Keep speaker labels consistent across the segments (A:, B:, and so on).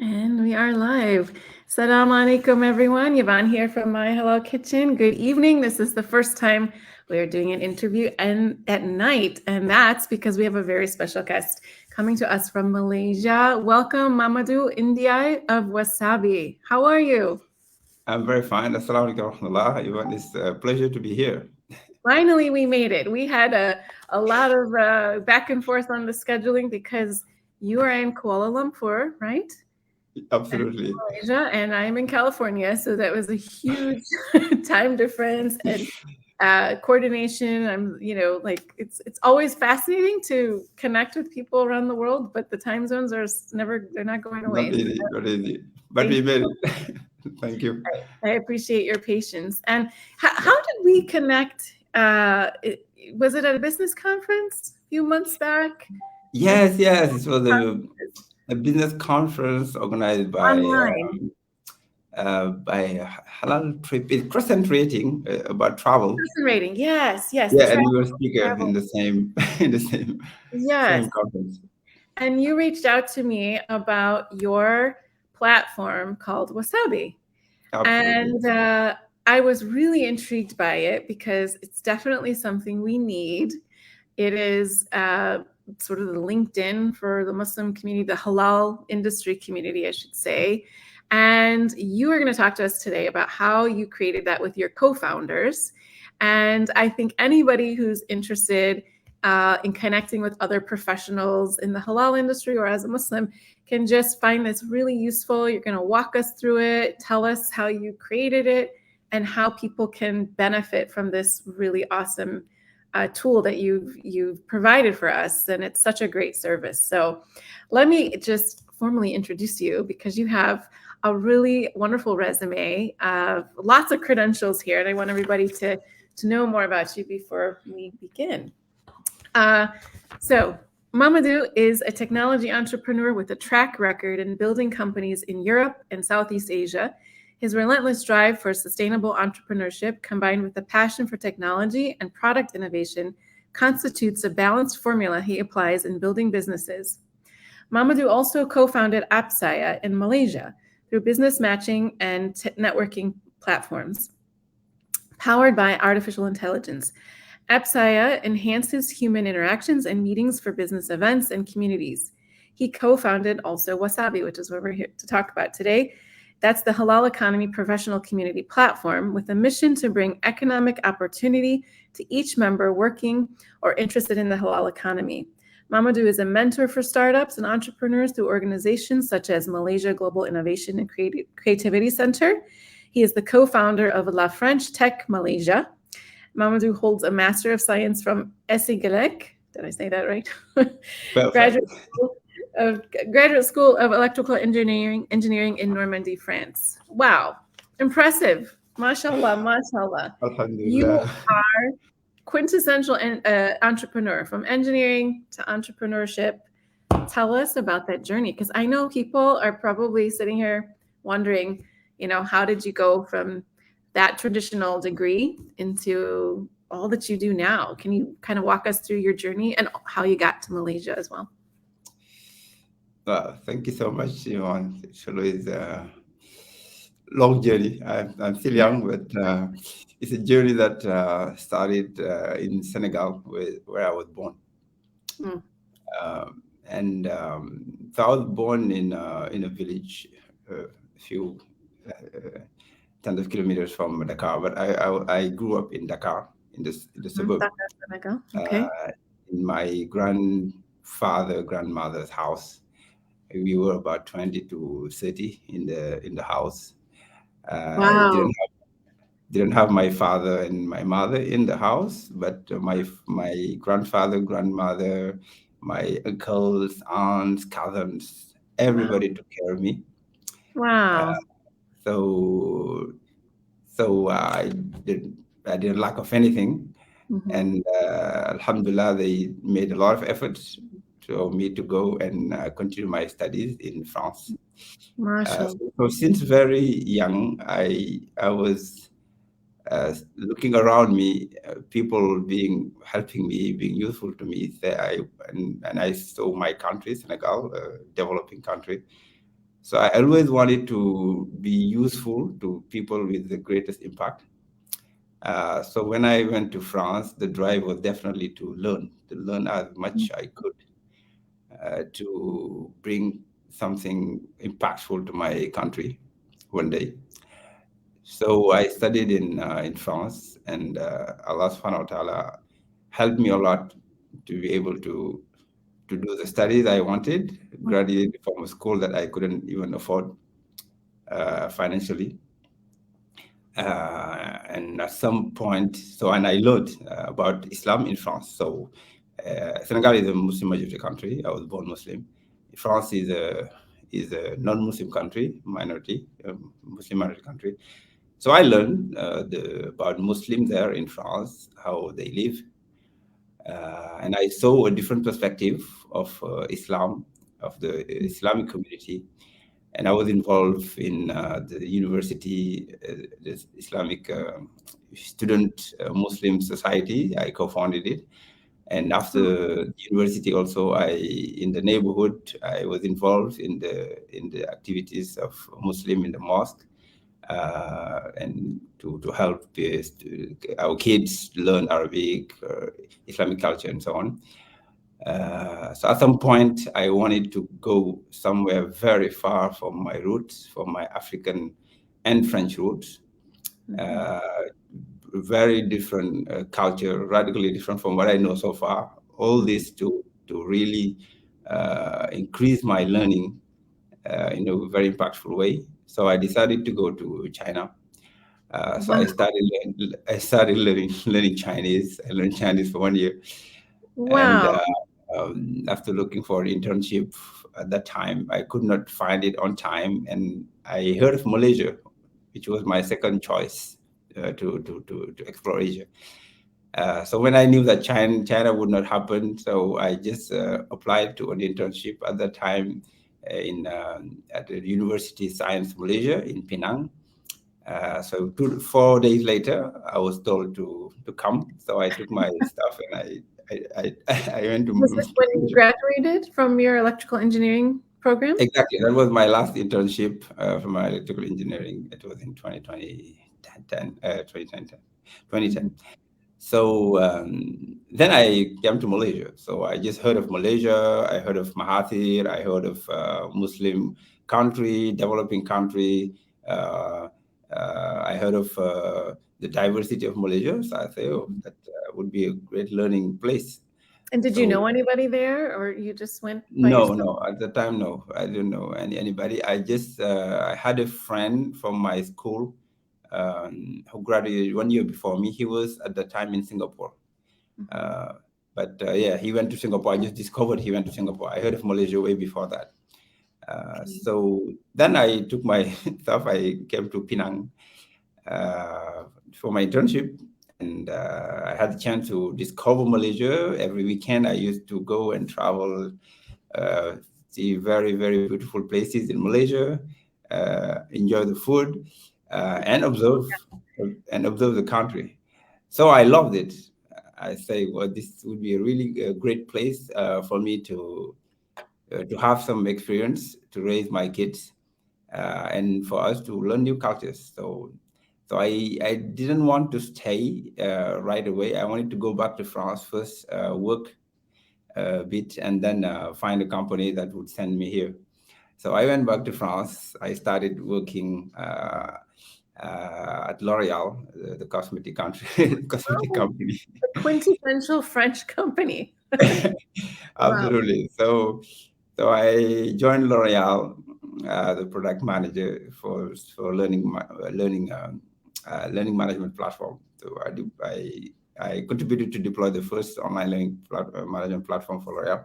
A: And we are live. Assalamu alaikum, everyone. Yvonne here from My Halal Kitchen. Good evening. This is the first time we are doing an interview at night, and that's because we have a very special guest coming to us from Malaysia. Welcome, Mamadou Ndiaye of Wasabi. How are you?
B: I'm very fine. Assalamu alaikum warahmatullah. It's a pleasure to be here.
A: Finally, we made it. We had a lot of back and forth on the scheduling because you are in Kuala Lumpur, right?
B: Absolutely.
A: Malaysia, and I'm in California, so that was a huge time difference and coordination. Like it's always fascinating to connect with people around the world, but the time zones are they're not going
B: Not
A: away. So
B: easy, not easy. But
A: thank
B: we
A: you.
B: made it. Thank you.
A: I appreciate your patience. And how did we connect? Was it at a business conference a few months back?
B: Yes, yes. It was a business conference organized
A: Online.
B: by Halal Trip, Crescent Rating about travel.
A: Person rating. Yes, yes. The
B: Yeah, and you were speaker
A: travel.
B: in the same in the
A: Yes.
B: same conference.
A: And you reached out to me about your platform called Wasabi.
B: Absolutely.
A: And I was really intrigued by it because it's definitely something we need. It is sort of the LinkedIn for the Muslim community, the halal industry community, I should say. And you are going to talk to us today about how you created that with your co-founders. And I think anybody who's interested in connecting with other professionals in the halal industry or as a Muslim can just find this really useful. You're going to walk us through it, tell us how you created it, and how people can benefit from this really awesome tool that you've provided for us. And it's such a great service. So let me just formally introduce you because you have a really wonderful resume, lots of credentials here, and I want everybody to know more about you before we begin. So Mamadou is a technology entrepreneur with a track record in building companies in Europe and Southeast Asia. His relentless drive for sustainable entrepreneurship, combined with a passion for technology and product innovation, constitutes a balanced formula he applies in building businesses. Mamadou also co-founded Appsia in Malaysia through business matching and networking platforms powered by artificial intelligence. Appsia enhances human interactions and meetings for business events and communities. He co-founded also Wasabi, which is what we're here to talk about today. That's the halal economy professional community platform with a mission to bring economic opportunity to each member working or interested in the halal economy. Mamadou is a mentor for startups and entrepreneurs through organizations such as Malaysia Global Innovation and Creativity Center. He is the co-founder of La French Tech Malaysia. Mamadou holds a Master of Science from Senegal. Did I say that right?
B: Perfect.
A: Graduate School of Electrical Engineering in Normandy, France. Wow, impressive! Mashallah, mashallah. You
B: Alhamdulillah.
A: are quintessential entrepreneur from engineering to entrepreneurship. Tell us about that journey because I know people are probably sitting here wondering, how did you go from that traditional degree into all that you do now? Can you kind of walk us through your journey and how you got to Malaysia as well?
B: Thank you so much, Yvonne. Actually, it's a long journey. I'm still young, but it's a journey that started in Senegal, where I was born.
A: Mm.
B: So I was born in a village, a few tens of kilometers from Dakar. But I grew up in Dakar, in the suburb,
A: Senegal. Okay.
B: in my grandmother's house. We were about 20 to 30 in the house. I
A: Wow.
B: didn't have my father and my mother in the house, but my grandfather, grandmother, my uncles, aunts, cousins,
A: Wow.
B: everybody took care of me.
A: Wow.
B: So I didn't lack of anything,
A: Mm-hmm.
B: and Alhamdulillah, they made a lot of efforts for me to go and continue my studies in France.
A: Mashallah.
B: So since very young, I was looking around me, people helping me, being useful to me. And I saw my country, Senegal, a developing country. So I always wanted to be useful to people with the greatest impact. So when I went to France, the drive was definitely to learn as much I could, to bring something impactful to my country one day. So I studied in France, and Allah Subhanahu wa Taala helped me a lot to be able to do the studies I wanted, graduate from a school that I couldn't even afford financially. And at some point, and I learned about Islam in France. So Senegal is a Muslim majority country. I was born Muslim. France is a non-Muslim country, Muslim minority country. So I learned about Muslims there in France, how they live, and I saw a different perspective of Islam, of the Islamic community. And I was involved in the university, the Islamic Student Muslim Society. I co-founded it. And after the university also, in the neighborhood, I was involved in the activities of Muslim in the mosque, and to help our kids learn Arabic, Islamic culture, and so on. So at some point, I wanted to go somewhere very far from my roots, from my African and French roots. Very different culture, radically different from what I know so far. All this to really increase my learning in a very impactful way. So I decided to go to China. So I started learning Chinese. I learned Chinese for 1 year.
A: Wow.
B: And after looking for an internship at that time, I could not find it on time. And I heard of Malaysia, which was my second choice to explore Asia. So when I knew that China would not happen, so I just applied to an internship at that time at the University Science Malaysia in Penang. So 4 days later, I was told to come. So I took my stuff and I went to.
A: Was this when you graduated from your electrical engineering program?
B: Exactly. That was my last internship for my electrical engineering. It was in 2010. So then I came to Malaysia. So I just heard of Malaysia. I heard of Mahathir. I heard of Muslim country, developing country. I heard of the diversity of Malaysia. So I say, oh, that would be a great learning place.
A: And did you know anybody there, or you just went by yourself?
B: No. At the time, no. I didn't know anybody. I just I had a friend from my school who graduated 1 year before me. He was at the time in Singapore. But yeah, he went to Singapore. I just discovered he went to Singapore. I heard of Malaysia way before that. So then I took my stuff. I came to Penang for my internship. And I had the chance to discover Malaysia. Every weekend, I used to go and travel, see very, very beautiful places in Malaysia, enjoy the food, and observe the country. So I loved it. I say, well, this would be a really great place for me to have some experience, to raise my kids, and for us to learn new cultures. So I didn't want to stay right away. I wanted to go back to France first, work a bit, and then find a company that would send me here. So I went back to France. I started working at L'Oreal, the cosmetic company.
A: The quintessential French company.
B: Absolutely. Wow. So I joined L'Oreal, the product manager for learning management platform. So I contributed to deploy the first online learning management platform for L'Oreal.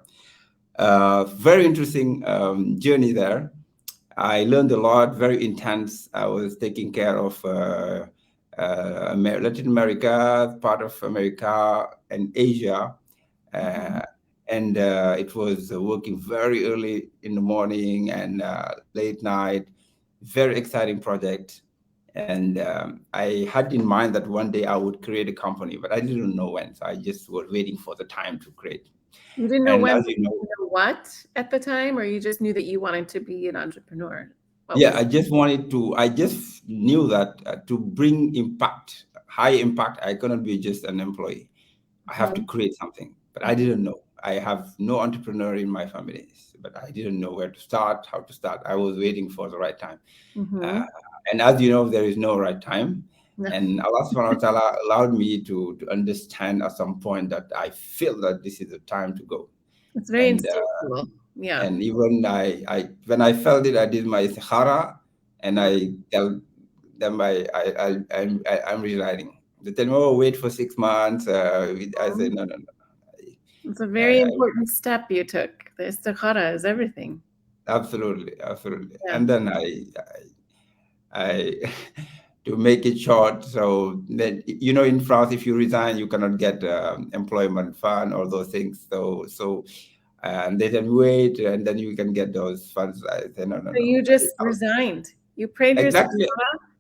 B: Very interesting journey there. I learned a lot, very intense. I was taking care of Latin America, part of America, and Asia. And it was working very early in the morning and late night. Very exciting project. And I had in mind that one day I would create a company, but I didn't know when. So I just was waiting for the time to create.
A: You didn't know when, what at the time, or you just knew that you wanted to be an entrepreneur? What
B: Yeah,
A: was
B: I just knew that to bring impact, high impact, I cannot be just an employee. I have to create something, but I didn't know. I have no entrepreneur in my family, but I didn't know where to start, how to start. I was waiting for the right time. Uh, and as you know, there is no right time. And Allah subhanahu wa ta'ala allowed me to understand at some point that I feel that this is the time to go.
A: It's very
B: And
A: instinctual. Yeah.
B: and even when I felt it, I did my istikhara, and I tell them I'm resigning. They tell me, oh, wait for 6 months. I said, no.
A: It's a very important step you took. The istikhara is everything.
B: Absolutely.
A: Yeah.
B: And then I to make it short, so that, in France, if you resign, you cannot get employment fund or those things. So and they said, wait, and then you can get those funds. I said, no.
A: So you just resigned. You prayed your
B: Exactly.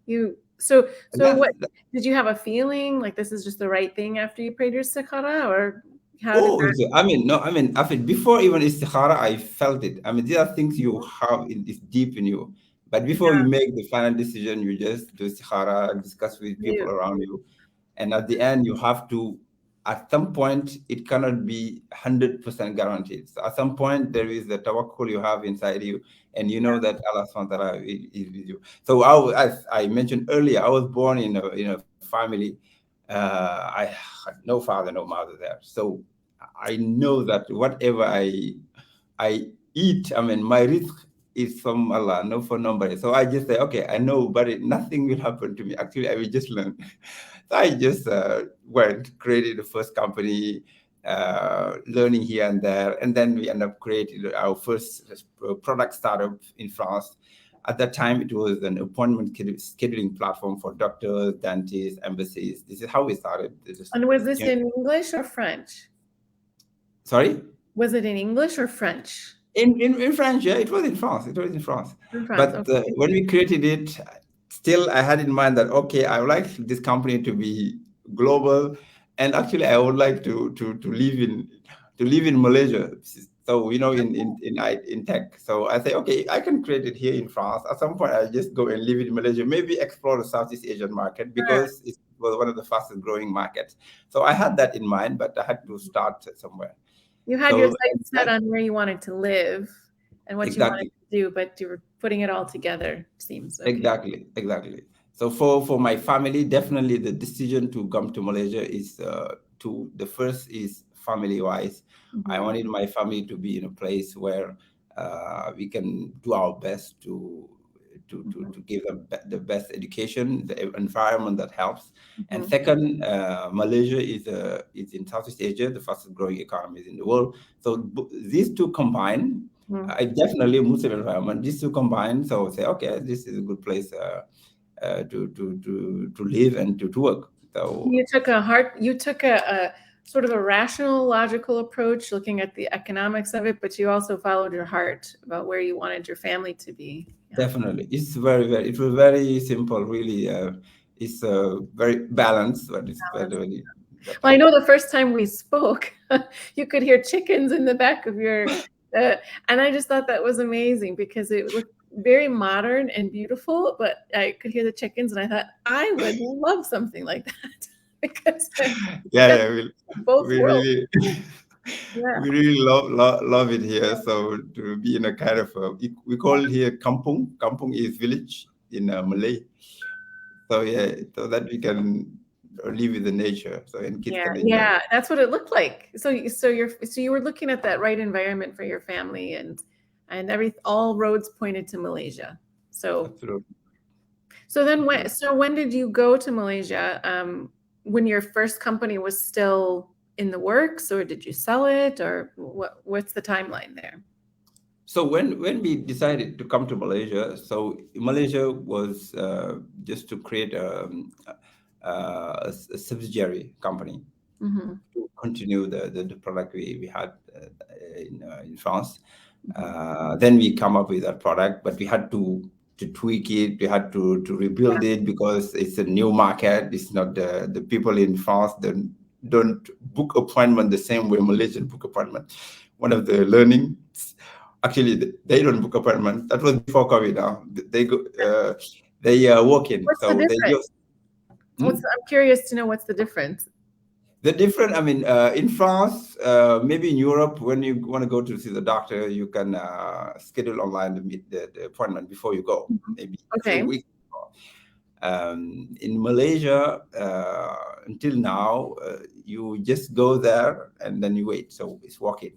A: istikhara. So
B: That-
A: what did you have a feeling like this is just the right thing after you prayed your istikhara, or how did that?
B: I mean, before even istikhara, I felt it. I mean, these are things you have, it's deep in you. But before you make the final decision, you just do istikhara, discuss with people around you. And at the end, you have to, at some point, it cannot be 100% guaranteed. So at some point, there is the tawakkul you have inside you, and you know that Allah subhanahu wa ta'ala is with you. So as I mentioned earlier, I was born in a family. I had no father, no mother there. So I know that whatever I eat, I mean, my risk is from Allah, not for nobody. So I just say, okay, I know, but nothing will happen to me. Actually, I will just learn. So I just went, created the first company, learning here and there. And then we end up creating our first product startup in France. At that time, it was an appointment scheduling platform for doctors, dentists, embassies. This is how we started.
A: And was this in English or French?
B: Sorry?
A: Was it in English or French?
B: In French, yeah, it was in France.
A: In France,
B: But when we created it, still I had in mind that, okay, I would like this company to be global, and actually I would like to live in Malaysia. So in tech. So I say, okay, I can create it here in France. At some point, I just go and live in Malaysia, maybe explore the Southeast Asian market, because it was one of the fastest growing markets. So I had that in mind, but I had to start somewhere.
A: You had your sights set on where you wanted to live and what you wanted to do, but you were putting it all together, seems. Okay.
B: Exactly. So for my family, definitely the decision to come to Malaysia is the first is family-wise. I wanted my family to be in a place where we can do our best to give them the best education, the environment that helps. And second, Malaysia is in Southeast Asia, the fastest growing economies in the world. So these two combined, I definitely Muslim environment. These two combined, so say, okay, this is a good place to live and to work. So
A: you took a sort of a rational, logical approach, looking at the economics of it, but you also followed your heart about where you wanted your family to be.
B: Definitely, it was very simple, really. It's very balanced, but it's very.
A: Well, I know the first time we spoke, you could hear chickens in the back of your, and I just thought that was amazing because it looked very modern and beautiful, but I could hear the chickens, and I thought I would love something like that. Because
B: we really love it here. So to be in a kind of we call it here kampung. Kampung is village in Malay. So so that we can live with the nature. So and kids can enjoy.
A: Yeah, that's what it looked like. So you were looking at that right environment for your family, and all roads pointed to Malaysia. So
B: absolutely.
A: So then when did you go to Malaysia? When your first company was still in the works, or did you sell it, or what's the timeline there?
B: So when we decided to come to Malaysia, so Malaysia was just to create a subsidiary company to continue the product we had in France. Then we come up with that product, but we had to tweak it. We had to rebuild it because it's a new market. It's not the people in France don't book appointment the same way Malaysian book appointment. one of the learnings. Actually, they don't book appointments. That was before COVID. Now they go, they walk in.
A: What's the
B: So they
A: difference?
B: just.
A: I'm curious to know what's the difference.
B: The different, I mean, in France, maybe in Europe, when you want to go to see the doctor, you can schedule online to meet the appointment before you go, maybe a few weeks before. In Malaysia, until now, you just go there and then you wait. So it's walk-in.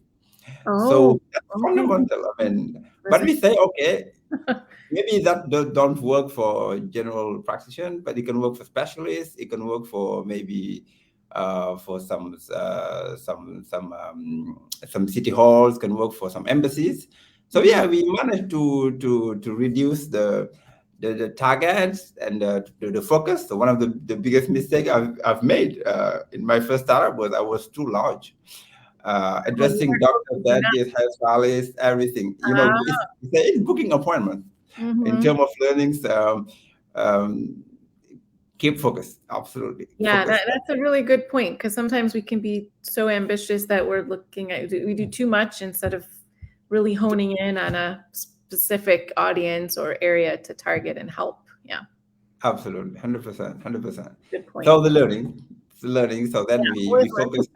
B: So that's fundamental. I mean, but we say, okay, maybe that don't work for general practitioner, but it can work for specialists. It can work for maybe for some city halls, can work for some embassies. So yeah, we managed to reduce the targets and the focus. So one of the biggest mistakes I've made in my first startup was I was too large. Addressing doctors, dentists, hairstylists, everything. You know, it's booking appointments. In terms of learnings, keep focused. Absolutely.
A: Yeah, that's a really good point, because sometimes we can be so ambitious that we do too much instead of really honing in on a specific audience or area to target and help. Yeah.
B: Absolutely. 100%. 100%.
A: Good point.
B: So the learning. So then we focus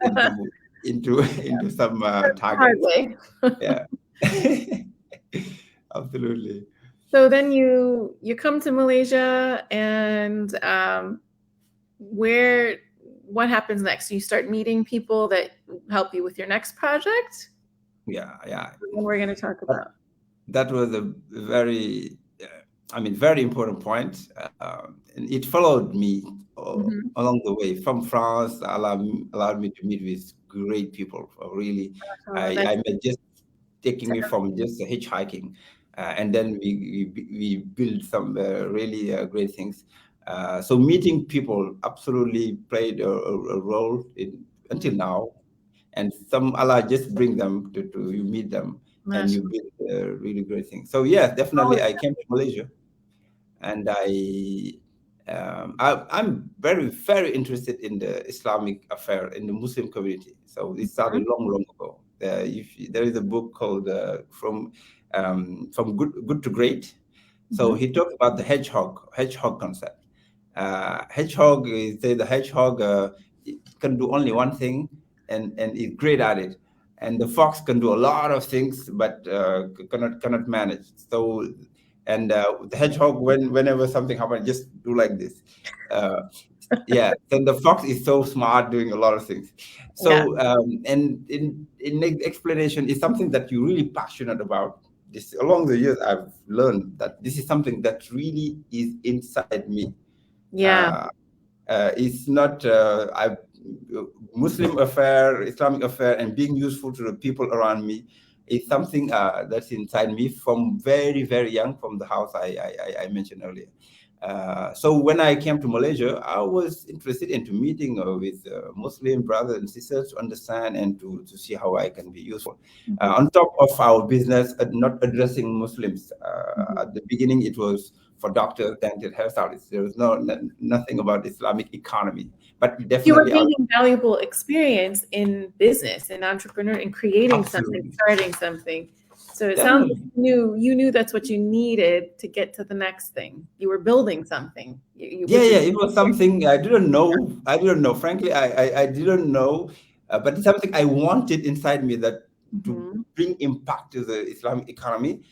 B: into some targets. Yeah. Absolutely.
A: So then you come to Malaysia, and what happens next? You start meeting people that help you with your next project?
B: Yeah.
A: And we're going to talk about.
B: That was a very important point. And it followed me along the way from France, allowed me to meet with great people. Really, I met just taking me from just hitchhiking. And then we built some really great things. So meeting people absolutely played a role until now. And some Allah just bring them to you meet them and you build really great things. So yeah, definitely I came to Malaysia, and I'm very, very interested in the Islamic affair in the Muslim community. So it started long ago. There is a book called From Good to Great. So he talks about the hedgehog concept. Hedgehog is the hedgehog can do only one thing and is great at it. And the fox can do a lot of things, but cannot manage. So, and the hedgehog, whenever something happens, just do like this. Yeah. Then the fox is so smart, doing a lot of things. So, and in the explanation is something that you're really passionate about. This along the years, I've learned that this is something that really is inside me.
A: Yeah.
B: It's not Muslim affair, Islamic affair, and being useful to the people around me is something that's inside me from very, very young, from the house I mentioned earlier. So when I came to Malaysia, I was interested into meeting with Muslim brothers and sisters to understand and to see how I can be useful. On top of our business, not addressing Muslims. At the beginning, it was for doctors, dentists, hairstylists. There was nothing about Islamic economy. But definitely,
A: you were gaining valuable experience in business and entrepreneur and creating something, starting something. So it sounds like you knew that's what you needed to get to the next thing. You were building something.
B: It was something I didn't know. Frankly, I didn't know, but it's something I wanted inside me, that to bring impact to the Islamic economy.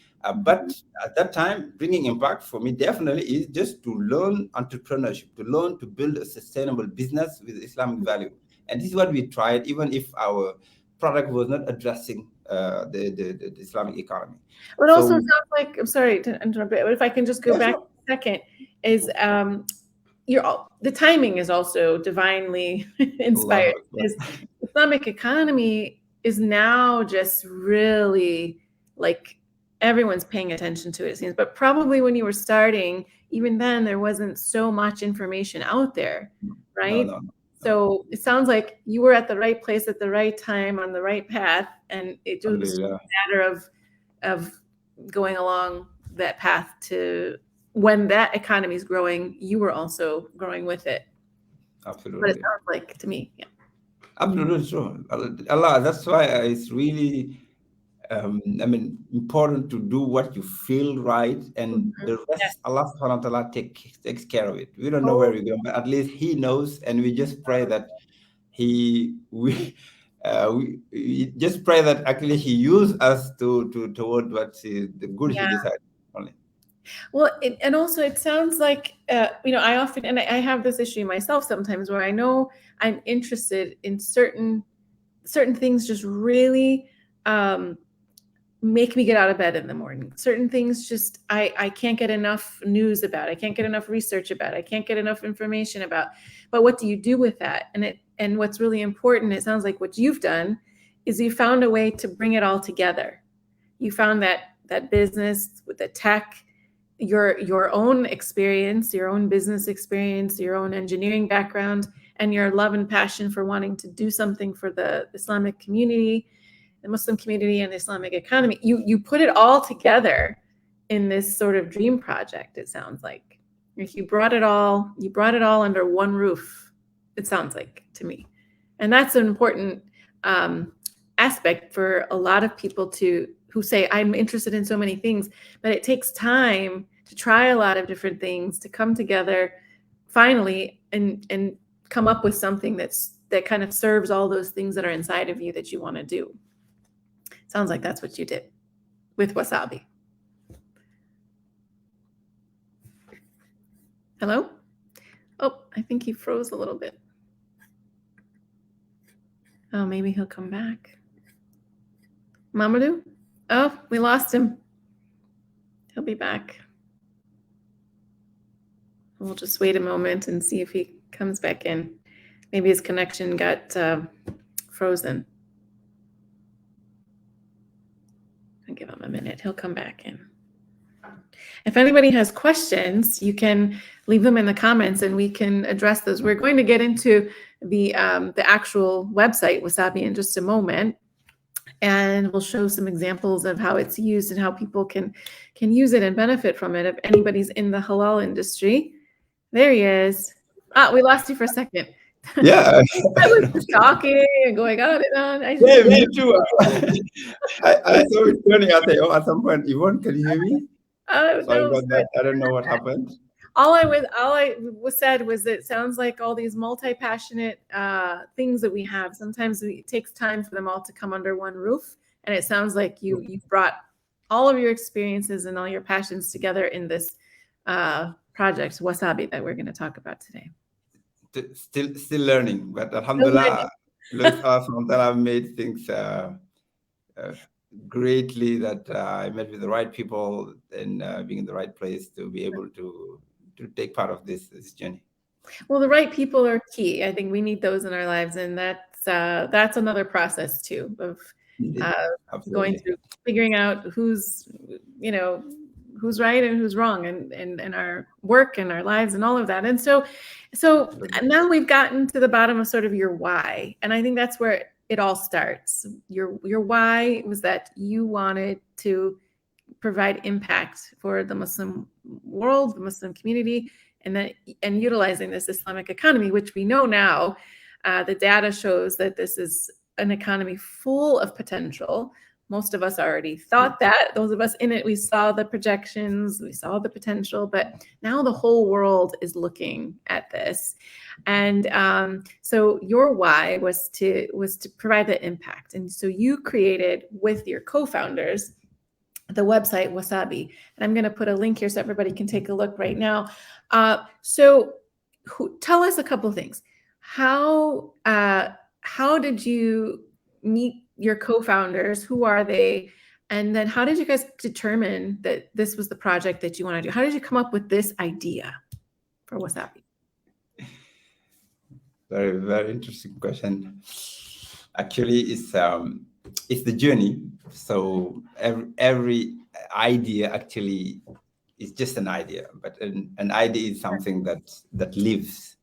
B: But at that time, bringing impact for me definitely is just to learn entrepreneurship, to learn to build a sustainable business with Islamic value. And this is what we tried, even if our product was not addressing the Islamic economy.
A: It also sounds like, I'm sorry to interrupt, but if I can just go back a second, is the timing is also divinely inspired. Islamic economy is now just really like everyone's paying attention to it, it seems. But probably when you were starting, even then, there wasn't so much information out there, right?
B: No.
A: So it sounds like you were at the right place at the right time on the right path, and it was just a matter of going along that path to when that economy is growing, you were also growing with it.
B: Absolutely.
A: But it sounds like to me, yeah.
B: Absolutely true. Allah, that's why it's really, important to do what you feel right, and
A: Mhm.
B: the
A: Yes.
B: rest, Allah subhanahu wa ta'ala takes care of it. We don't know where
A: Oh,
B: we're going, but at least He knows, and we just pray that we just pray that actually He use us toward the good He
A: yeah.
B: decided only.
A: Well, and also it sounds like, I often, and I have this issue myself sometimes where I know I'm interested in certain things just really make me get out of bed in the morning. Certain things just, I can't get enough news about. I can't get enough research about. I can't get enough information about. But what do you do with that? And what's really important, it sounds like what you've done, is you found a way to bring it all together. You found that business with the tech, your own experience, your own business experience, your own engineering background, and your love and passion for wanting to do something for the Islamic community, the Muslim community, and the Islamic economy. You put it all together in this sort of dream project. It sounds like if you brought it all under one roof. It sounds like to me, and that's an important aspect for a lot of people who say, I'm interested in so many things, but it takes time to try a lot of different things to come together finally and come up with something that kind of serves all those things that are inside of you that you want to do. Sounds like that's what you did with Wasabi. Hello? Oh, I think he froze a little bit. Oh, maybe he'll come back. Mamadou? Oh, we lost him. He'll be back. We'll just wait a moment and see if he comes back in. Maybe his connection got frozen. I'll give him a minute. He'll come back in. If anybody has questions, you can leave them in the comments and we can address those. We're going to get into the actual website, Wasabi, in just a moment. And we'll show some examples of how it's used and how people can use it and benefit from it if anybody's in the halal industry. There he is. We lost you for a second.
B: Yeah.
A: I was just talking and going on and on.
B: Yeah, me too. I saw it turning out there. At some point, Yvonne, can you hear me? Sorry
A: No,
B: about that. I don't know what happened.
A: all I said was that it sounds like all these multi-passionate things that we have. Sometimes it takes time for them all to come under one roof, and it sounds like you brought all of your experiences and all your passions together in this project, Wasabi, that we're going to talk about today.
B: Still learning, but alhamdulillah, I've made things greatly that I met with the right people and being in the right place to be able to take part of this journey.
A: Well, the right people are key. I think we need those in our lives, and that's another process too of going through figuring out who's right and who's wrong and our work and our lives and all of that. And so now we've gotten to the bottom of sort of your why, and I think that's where it all starts. Your why was that you wanted to provide impact for the Muslim world, the Muslim community, and utilizing this Islamic economy, which we know now, the data shows that this is an economy full of potential. Most of us already thought that. Those of us in it, we saw the projections, we saw the potential, but now the whole world is looking at this. And so your why was to provide that impact. And so you created with your co-founders the website Wasabi. And I'm going to put a link here so everybody can take a look right now. So tell us a couple of things. How did you meet your co-founders? Who are they? And then how did you guys determine that this was the project that you want to do? How did you come up with this idea for Wasabi?
B: Very, very interesting question. Actually, it's the journey. So every idea actually is just an idea, but an idea is something that lives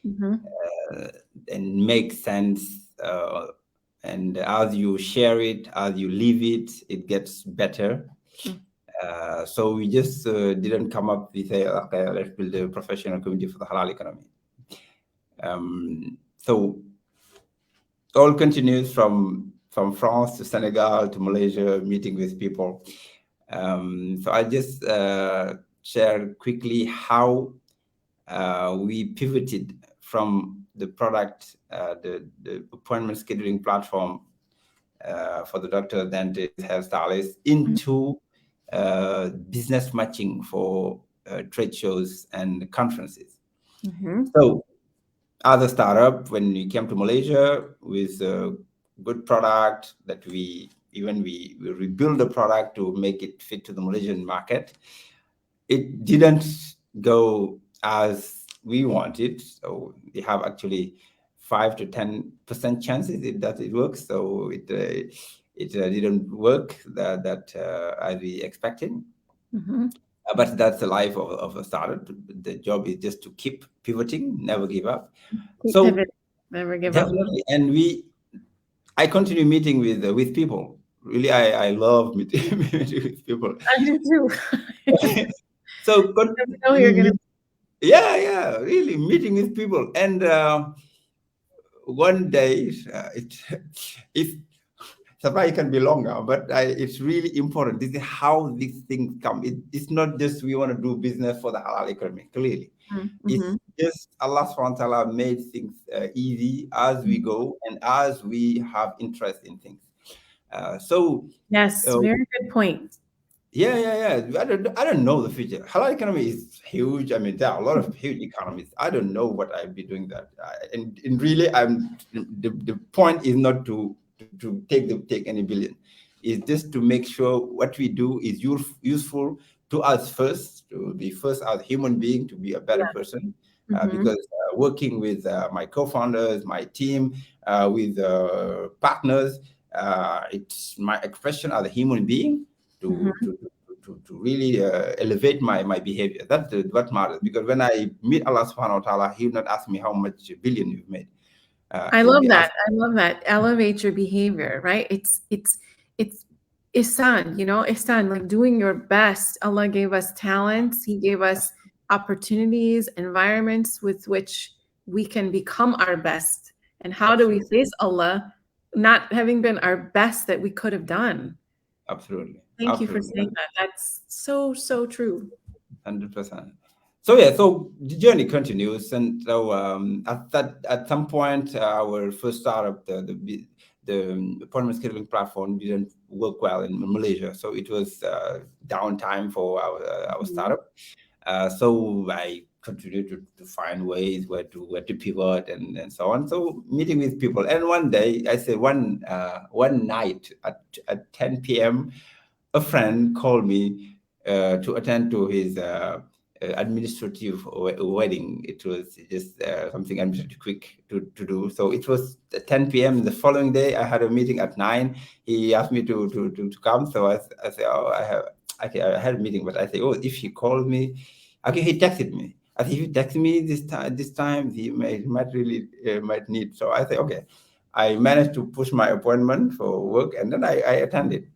B: and makes sense. And as you share it, as you live it, it gets better. So we just didn't come up with okay, let's build a professional community for the halal economy. So all continues from France to Senegal to Malaysia, meeting with people. So I just share quickly how we pivoted from the product, the appointment scheduling platform for the doctor, dentist, hairstylist, into business matching for trade shows and conferences. So as a startup, when we came to Malaysia with a good product that we rebuild the product to make it fit to the Malaysian market, it didn't go as we wanted. So we have actually 5 to 10% chances that it works. So it didn't work that as we expected. But that's the life of a startup. The job is just to keep pivoting, never give up.
A: Never give up.
B: Definitely. And I continue meeting with people. Really, I love meeting with people.
A: I do too.
B: So
A: you're gonna.
B: Yeah, really meeting with people. And one day, if supply can be longer, but it's really important. This is how these things come. It's not just we want to do business for the halal economy, clearly. It's just Allah subhanahu wa ta'ala made things easy as we go and as we have interest in things.
A: Yes, very good point.
B: Yeah. I don't know the future. Halal economy is huge. I mean, there are a lot of huge economies. I don't know what I'll be doing that. And really, the point is not to take any billion. It's just to make sure what we do is useful to us first, to be first as a human being, to be a better person. Because working with my co-founders, my team, with partners, it's my expression as a human being to really elevate my behavior. That's what matters. Because when I meet Allah subhanahu wa ta'ala, He will not ask me how much billion you've made.
A: I love that. I love that. Elevate your behavior, right? It's ihsan, ihsan, like doing your best. Allah gave us talents. He gave us opportunities, environments with which we can become our best. And how do we face Allah not having been our best that we could have done?
B: Absolutely.
A: Thank you for saying that. That's so true.
B: 100%. So the journey continues, and so at some point, our first startup, the appointment scheduling platform, didn't work well in Malaysia, so it was downtime for our startup. So I continued to find ways where to pivot and so on. So meeting with people, and one day I say one night at 10 p.m. a friend called me to attend to his administrative wedding. It was just something administrative quick to do. So it was at 10 p.m. The following day, I had a meeting at 9. He asked me to come. So I said, oh, I had a meeting, but I said, oh, if he called me, okay, he texted me. I said, if he texts me this time, he might really might need. So I said, okay. I managed to push my appointment for work, and then I attended.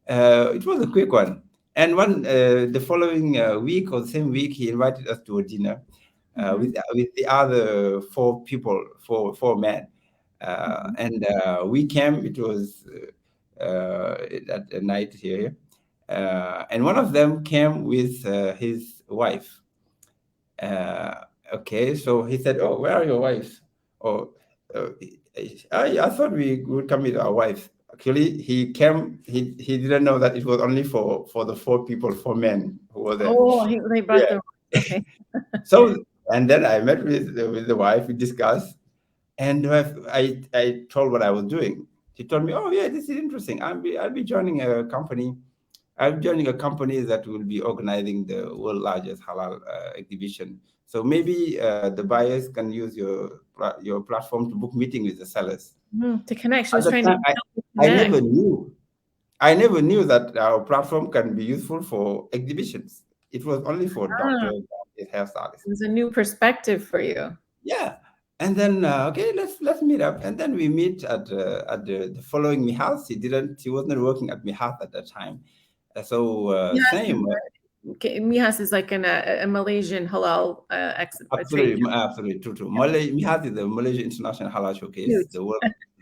B: It was a quick one. And the following week or the same week, he invited us to a dinner with the other four men. And we came, it was at night here. And one of them came with his wife. Okay, so he said, oh, where are your wives? Oh, I thought we would come with our wives. Actually, he came. He didn't know that it was only for the four men who were there.
A: Oh, they brought them. Okay.
B: So, and then I met with the wife. We discussed, and I told what I was doing. She told me, "Oh yeah, this is interesting. I'll be joining a company. I'm joining a company that will be organizing the world largest halal exhibition. So maybe the buyers can use your platform to book meeting with the sellers."
A: To connect. She was trying to
B: I never knew that our platform can be useful for exhibitions. It was only for doctors and hairstylists.
A: It was a new perspective for you.
B: Yeah. And then okay, let's meet up. And then we meet at the following Mihas. He was not working at Mihas at that time. So same.
A: Mihas is like a Malaysian halal
B: Absolutely, true. Mihas is the Malaysia International Halal Showcase, the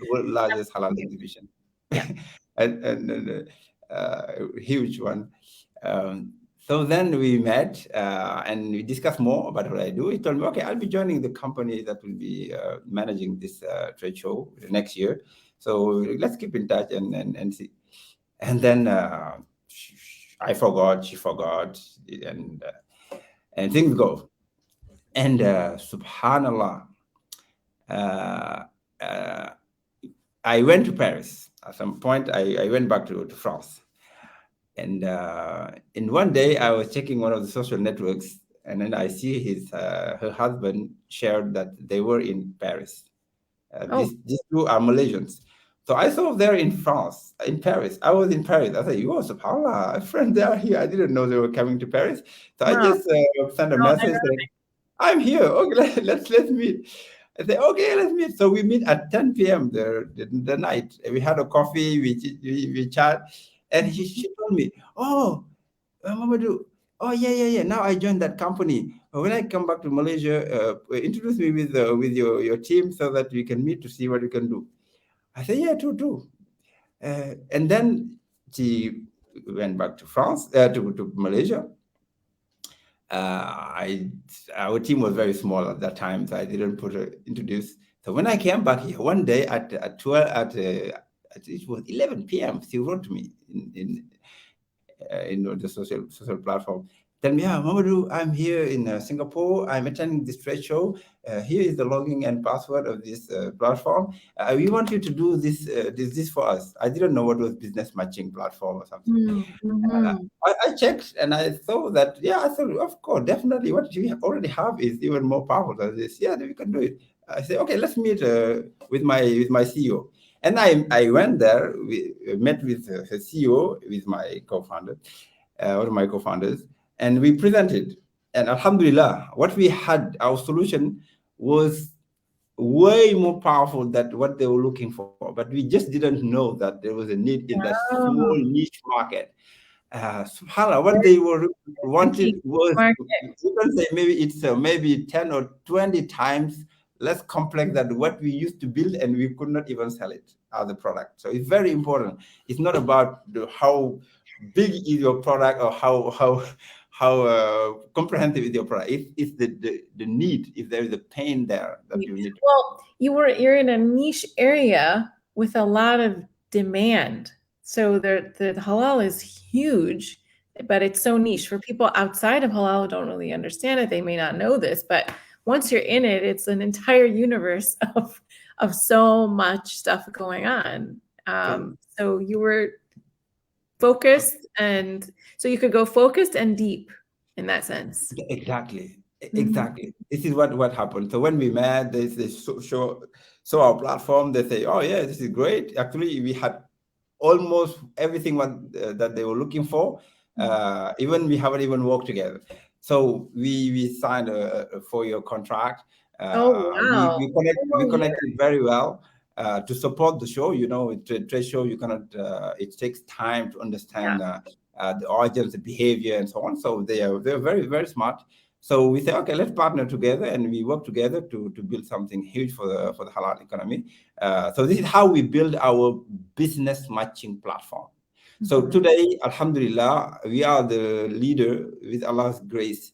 B: the world's largest halal exhibition.
A: Yeah.
B: and huge one. So then we met and we discussed more about what I do. He told me, okay, I'll be joining the company that will be managing this trade show next year. So let's keep in touch and see. And then I forgot, she forgot, and things go. And subhanallah, I went to Paris. At some point, I went back to France. And in one day, I was checking one of the social networks, and then I see her husband shared that they were in Paris. These two are Malaysians. So I saw they're in France, in Paris. I was in Paris. I said, "You subhanallah, a friend, they are here. I didn't know they were coming to Paris." So I just sent a message saying, "I'm here. Okay, let's meet." I said, "Okay, let's meet." So we meet at 10 p.m. the night. We had a coffee, we chat. And she told me, "Oh, Mamadou, oh yeah. Now I joined that company. When I come back to Malaysia, introduce me with your team so that we can meet to see what we can do." I said, "Yeah, true." And then she went back to France, to Malaysia. Our team was very small at that time, so I didn't introduce. So when I came back here one day at it was 11 p.m. She wrote to me in the social platform. Tell me, Mamadou, I'm here in Singapore. I'm attending this trade show. Here is the login and password of this platform. We want you to do this for us. I didn't know what was business matching platform or something. I checked and I saw that, I thought, of course, definitely what you already have is even more powerful than this. Yeah, we can do it. I said, okay, let's meet with my CEO. And I went there, we met with her CEO, with my co-founder, one of my co-founders, and we presented. And alhamdulillah, what we had, our solution was way more powerful than what they were looking for. But we just didn't know that there was a need in that small niche market. SubhanAllah, what they were wanted was, you can say maybe it's maybe 10 or 20 times less complex than what we used to build, and we could not even sell it as a product. So it's very important. It's not about how big is your product or how comprehensive is your product. It's the need, if there is a pain there that you need.
A: Well, you're in a niche area with a lot of demand. So the halal is huge, but it's so niche. For people outside of halal who don't really understand it, they may not know this, but once you're in it, it's an entire universe of so much stuff going on. So you were focused, and so you could go focused and deep in that sense.
B: Exactly. This is what happened. So when we met, they show our platform. They say, "Oh yeah, this is great." Actually, we had almost everything that they were looking for. Even we haven't even worked together. So we signed a 4-year contract.
A: Wow.
B: We connected very well to support the show. You know, trade show, you cannot. It takes time to understand the audience, the behavior, and so on. So they're very, very smart. So we say, okay, let's partner together, and we work together to build something huge for the halal economy. So this is how we build our business matching platform. So today, alhamdulillah, we are the leader with Allah's grace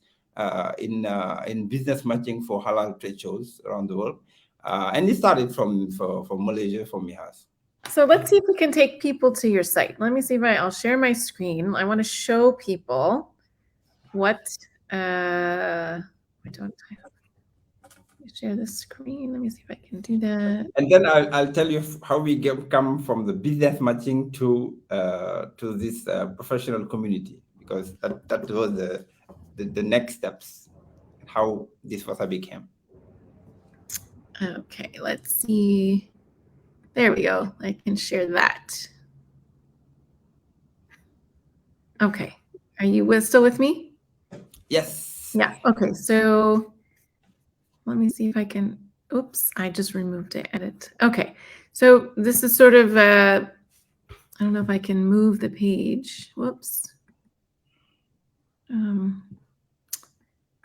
B: in business matching for halal trade shows around the world. And it started from Malaysia, from Mihas.
A: So let's see if we can take people to your site. Let me see if I'll share my screen. I want to show people what I don't share the screen. Let me see if I can do that.
B: And then I'll tell you how we come from the business matching to this professional community, because that was the next steps, how this Wasabi came.
A: Okay, let's see. There we go. I can share that. Okay. Are you still with me?
B: Yes.
A: Yeah. Okay. So let me see if I can. Oops, I just removed it. Edit. Okay. So this is sort of, I don't know if I can move the page. Whoops.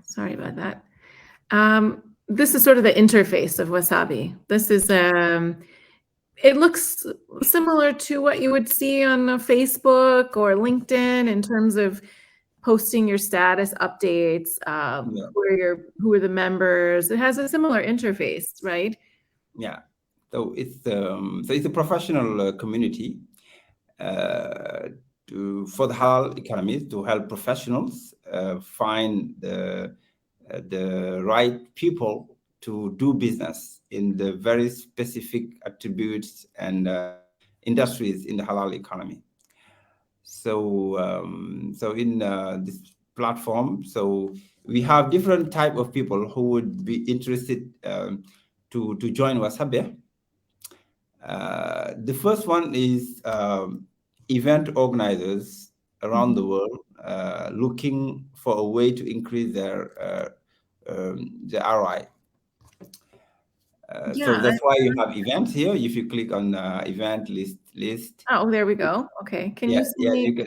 A: Sorry about that. This is sort of the interface of Wasabi. This is, It looks similar to what you would see on Facebook or LinkedIn in terms of posting your status updates,
B: Yeah.
A: who are the members. It has a similar interface, right?
B: Yeah. So it's a professional community for the halal economy to help professionals find the right people to do business in the very specific attributes and industries in the halal economy. So in this platform, so we have different type of people who would be interested to join Wasabih. The first one is event organizers around the world looking for a way to increase their ROI. So
A: Yeah.
B: that's why you have events here. If you click on event list.
A: Oh, there we go. Okay. Can
B: Yeah,
A: you see
B: yeah,
A: me?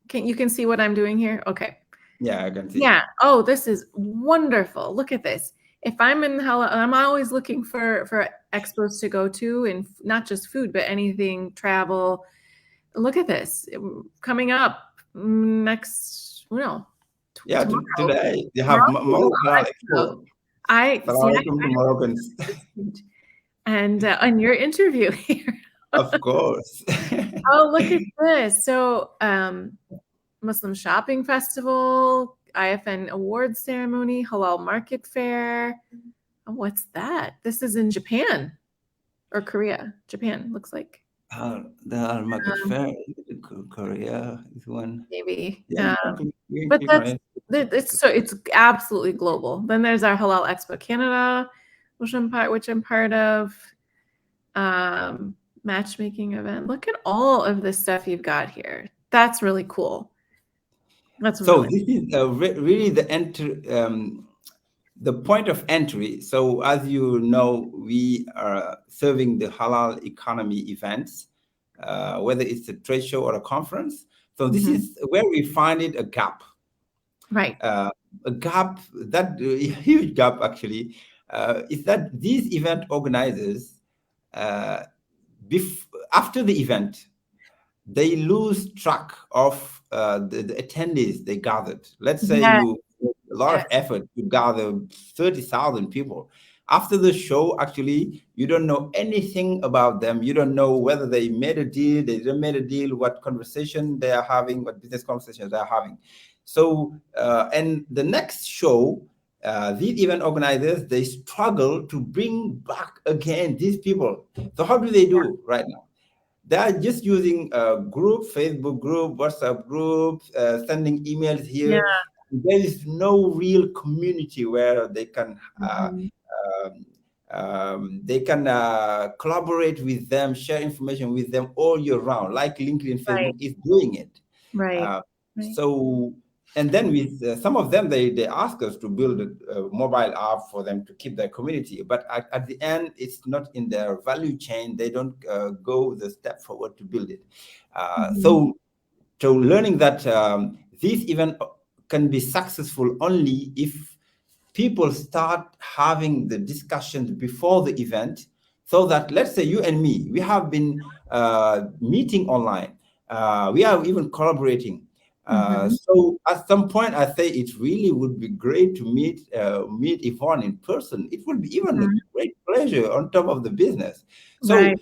B: can.
A: You can see what I'm doing here? Okay.
B: Yeah, I can see.
A: Yeah. Oh, this is wonderful. Look at this. If I'm in Halal, I'm always looking for expos to go to, and not just food, but anything travel. Look at this coming up next. Well,
B: Yeah,
A: tomorrow.
B: today you have
A: Tomorrow,
B: Halal Expo.
A: I see.
B: Salam alaikum to Moroccans.
A: And your interview here.
B: Of course.
A: Oh, look at this. So, Muslim Shopping Festival, IFN Awards Ceremony, Halal Market Fair. Oh, what's that? This is in Japan or Korea. Japan looks like.
B: The Halal Market Fair, Korea is one.
A: Maybe.
B: Yeah,
A: But it's absolutely global. Then there's our Halal Expo Canada, which I'm part of. Matchmaking event. Look at all of this stuff you've got here. That's really cool. That's
B: so
A: really
B: this is really the point of entry. So as you know, we are serving the halal economy events, whether it's a trade show or a conference. So this is where we find it a gap.
A: Right.
B: A gap, that huge gap actually, is that these event organizers, after the event, they lose track of the attendees they gathered. Let's say you a lot of effort to gather 30,000 people. After the show, actually, you don't know anything about them. You don't know whether they made a deal, they didn't make a deal, what conversation they are having, what business conversations they are having. So, and the next show, these event organizers, they struggle to bring back again these people. So how do they do right now? They are just using a group, Facebook group, WhatsApp group, sending emails here. There is no real community where they can collaborate with them, share information with them all year round, like LinkedIn, Facebook is doing it.
A: Right.
B: So, and then with some of them, they ask us to build a mobile app for them to keep their community. But at the end, it's not in their value chain. They don't go the step forward to build it. So learning that this event can be successful only if people start having the discussions before the event, so that, let's say you and me, we have been meeting online. We are even collaborating. So at some point, I say it really would be great to meet Yvonne in person. It would be even a great pleasure on top of the business. So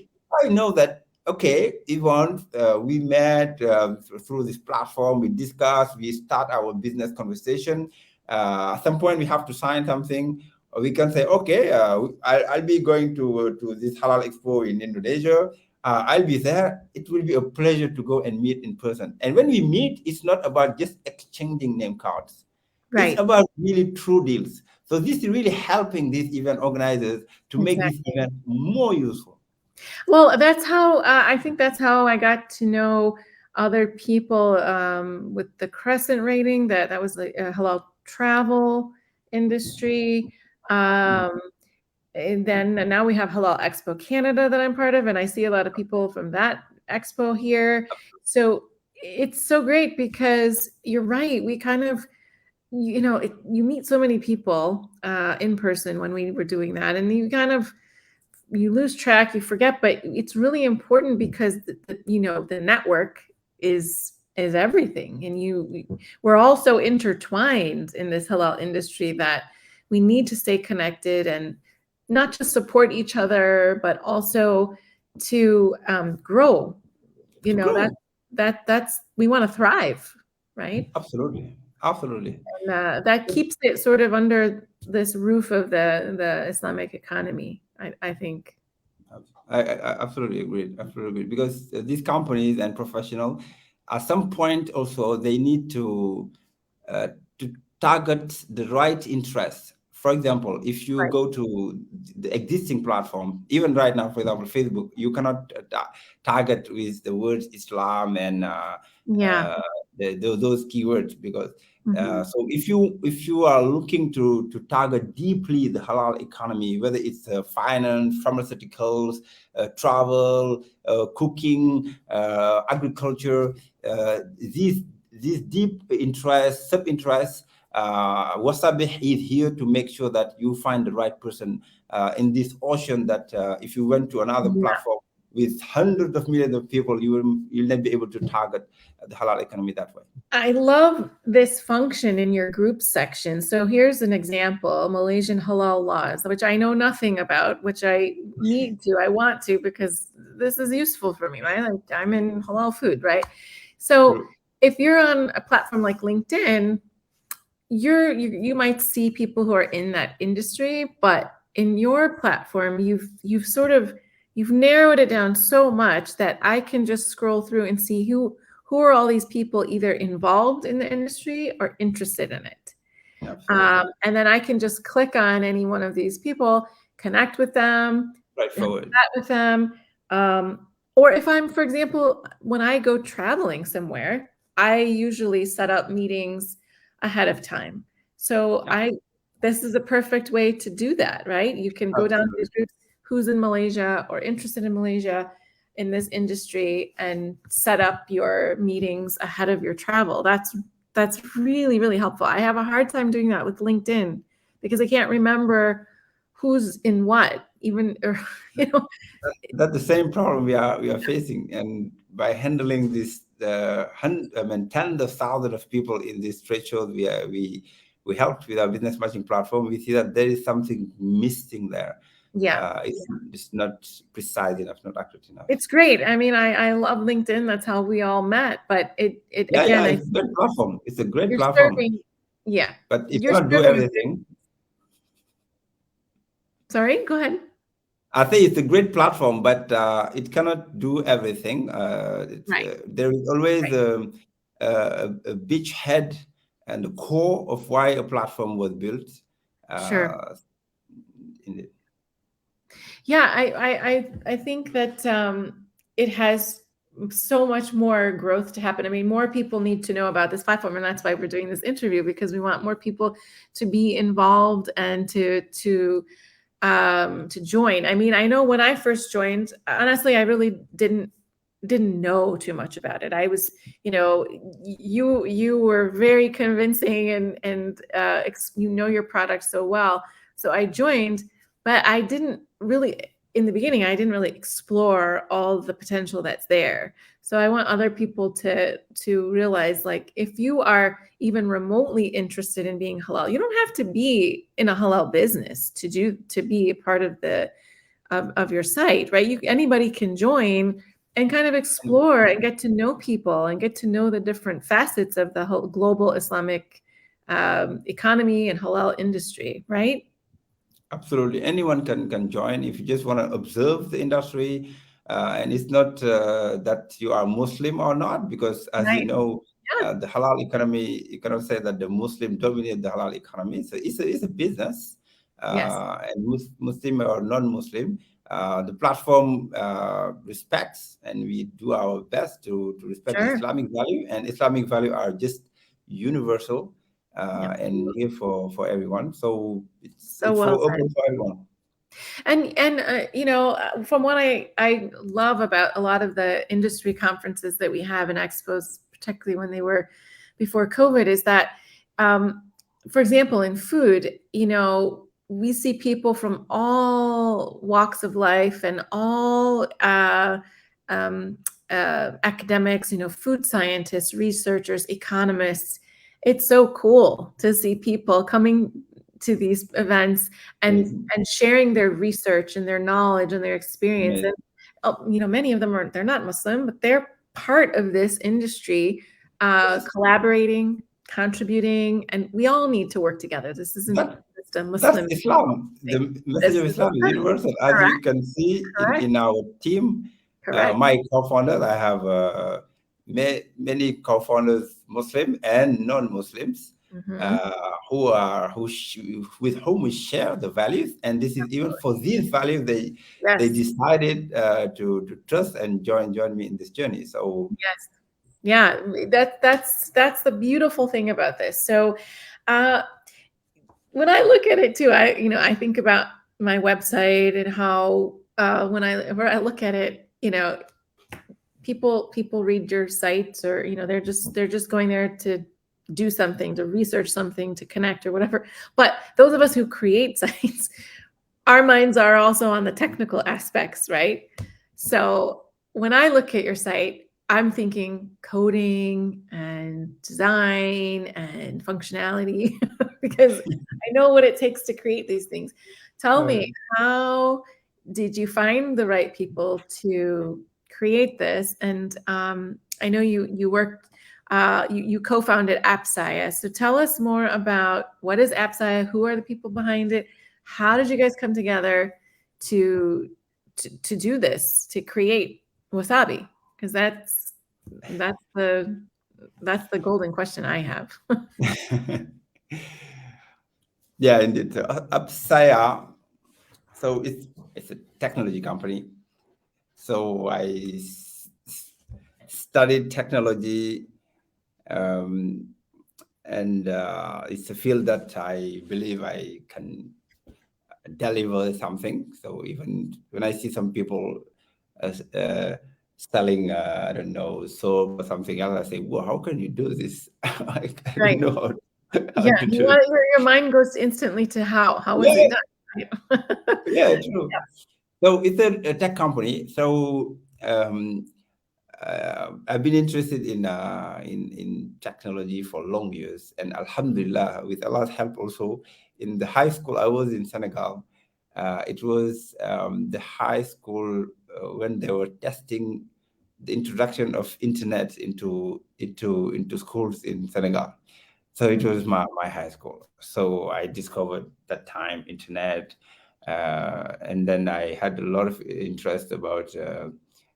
B: I know that, okay, Yvonne, we met through this platform, we discussed, we start our business conversation. At some point, we have to sign something. Or we can say, okay, I'll be going to this Halal Expo in Indonesia. I'll be there. It will be a pleasure to go and meet in person. And when we meet, it's not about just exchanging name cards. It's about really true deals. So this is really helping these event organizers to make this event more useful.
A: Well, that's how I think that's how I got to know other people with the Crescent rating. That was the Halal travel industry. And then now we have Halal Expo Canada that I'm part of, and I see a lot of people from that expo here. So it's so great because you're right. We kind of, you meet so many people in person when we were doing that, and you kind of you lose track, you forget, but it's really important because the network is everything, and we're all so intertwined in this halal industry that we need to stay connected and not just support each other, but also to grow.
B: Grow.
A: That's we want to thrive, right?
B: Absolutely. Absolutely.
A: And that keeps it sort of under this roof of the Islamic economy, I think.
B: I absolutely agree. Absolutely agree. Because these companies and professionals, at some point also, they need to target the right interests. For example, if you
A: Right.
B: go to the existing platform, even right now, for example, Facebook, you cannot target with the words Islam and
A: Yeah.
B: those keywords, because
A: Mhm.
B: so if you are looking to target deeply the halal economy, whether it's finance, pharmaceuticals, travel, cooking, agriculture, these deep interests, sub-interests, Wasabih is here to make sure that you find the right person in this ocean, that if you went to another
A: Yeah.
B: platform with hundreds of millions of people, you'll not be able to target the halal economy that way.
A: I love this function in your group section. So here's an example: Malaysian halal laws, which I know nothing about, which I want to, because this is useful for me, right? Like, I'm in halal food, right? So
B: True.
A: if you're on a platform like LinkedIn, you might see people who are in that industry, but in your platform, you've narrowed it down so much that I can just scroll through and see who are all these people either involved in the industry or interested in it.
B: Absolutely.
A: And then I can just click on any one of these people, connect with them,
B: Right forward.
A: chat with them. Or if I'm, for example, when I go traveling somewhere, I usually set up meetings ahead of time. So
B: Yeah,
A: this is a perfect way to do that, right? You can go down to
B: absolutely.
A: these groups, who's in Malaysia or interested in Malaysia in this industry, and set up your meetings ahead of your travel. That's really, really helpful. I have a hard time doing that with LinkedIn because I can't remember who's in what, even, or, you know.
B: That's the same problem we are facing, and by handling this, tens of thousands of people in these trade shows, we helped with our business matching platform. We see that there is something missing there.
A: Yeah.
B: It's not precise enough, not accurate enough.
A: It's great. I mean, I love LinkedIn. That's how we all met. But it
B: Yeah, yeah,
A: again,
B: it's a great platform. It's a great
A: you're
B: platform,
A: serving, yeah,
B: but it
A: you're
B: cannot do
A: serving
B: everything.
A: sorry, go ahead.
B: I think it's a great platform, but it cannot do everything.
A: Right,
B: There is always
A: right.
B: a beachhead and the core of why a platform was built.
A: Sure.
B: In it.
A: Yeah, I think that it has so much more growth to happen. I mean, more people need to know about this platform, and that's why we're doing this interview, because we want more people to be involved and to join. I mean, I know when I first joined, honestly, I really didn't know too much about it. I was, you were very convincing, and your product so well. So I joined, but I didn't really, in the beginning, I didn't really explore all the potential that's there. So I want other people to realize, like, if you are even remotely interested in being halal, you don't have to be in a halal business to be a part of of your site, right? Anybody can join and kind of explore and get to know people and get to know the different facets of the whole global Islamic economy and halal industry, right?
B: Absolutely, anyone can join if you just want to observe the industry, and it's not that you are Muslim or not, because as you
A: Right.
B: know,
A: Yeah.
B: the halal economy, you cannot say that the Muslim dominate the halal economy. So it's a business,
A: Yes.
B: and Muslim or non-Muslim, the platform respects, and we do our best to respect the
A: Sure.
B: Islamic value, and Islamic value are just universal. And
A: Absolutely.
B: here for everyone. So
A: So
B: it's
A: well
B: for
A: said.
B: open for everyone.
A: And from what I love about a lot of the industry conferences that we have and expos, particularly when they were before COVID, is that, for example, in food, we see people from all walks of life and all academics, food scientists, researchers, economists. It's so cool to see people coming to these events and sharing their research and their knowledge and their experience.
B: Amazing.
A: And many of them they're not Muslim, but they're part of this industry, collaborating, contributing, and we all need to work together. This isn't just a
B: That's
A: Muslim
B: Islam.
A: thing.
B: The message of Islam is universal, as you can see in our team.
A: Correct.
B: My co-founders, I have many co-founders, Muslim and non-Muslims, with whom we share the values, and this is even for these values they decided to trust and join me in this journey. So
A: yes, yeah, that's the beautiful thing about this. So when I look at it too, I think about my website and how when I look at it, people read your sites, or they're just going there to do something, to research something, to connect or whatever. But those of us who create sites, our minds are also on the technical aspects, right? So when I look at your site, I'm thinking coding and design and functionality because I know what it takes to create these things. Tell me, how did you find the right people to create this? And I know you worked, you co-founded Appsia. So tell us more about what is Appsia, who are the people behind it, how did you guys come together to do this, to create Wasabi? Because that's the golden question I have.
B: Yeah, indeed. Appsia, so it's a technology company. So I studied technology, and it's a field that I believe I can deliver something. So even when I see some people selling, I don't know, soap or something else, I say, well, how can you do this? I don't know how to do it.
A: Your mind goes instantly to how is it done?
B: Yeah, true. So it's a tech company. So I've been interested in technology for long years, and Alhamdulillah, with Allah's help, also in the high school I was in Senegal. It was the high school when they were testing the introduction of internet into schools in Senegal. So it was my high school. So I discovered that time internet, and then I had a lot of interest about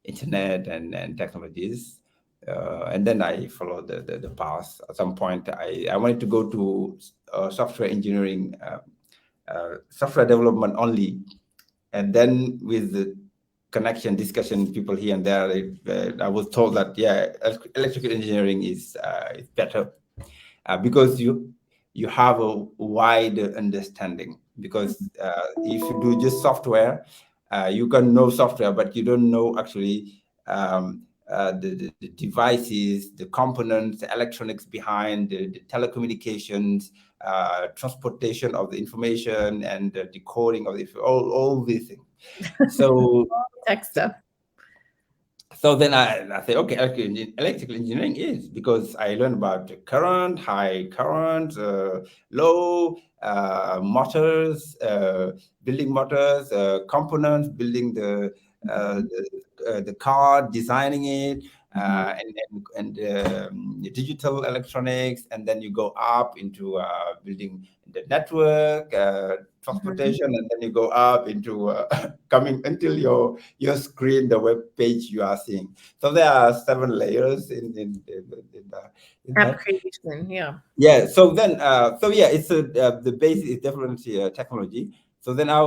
B: internet and technologies, and then I followed the path. At some point, I wanted to go to software engineering, software development only, and then with the connection discussion, people here and there, I was told that electrical engineering is better because you have a wider understanding. Because if you do just software, you can know software, but you don't know actually the devices, the components, the electronics behind the telecommunications, transportation of the information, and the decoding of all these things. So
A: tech stuff.
B: So then I say, okay, electrical engineering is, because I learned about current, high current, low, motors, building motors, components, building the car, designing it, and digital electronics, and then you go up into building the network, transportation, and then you go up into coming until your screen, the web page you are seeing. So there are 7 layers in
A: app creation.
B: Yeah. So then, it's the base is definitely technology. So then I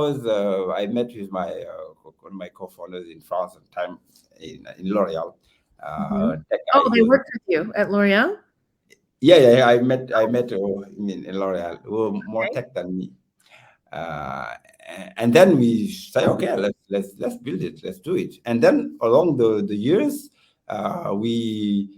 B: met with one of my co-founders in France at the time in L'Oreal.
A: They worked with you at L'Oreal?
B: Yeah. I met in L'Oreal, who were more tech than me. And then we say, okay, let's build it, let's do it. And then along the years, we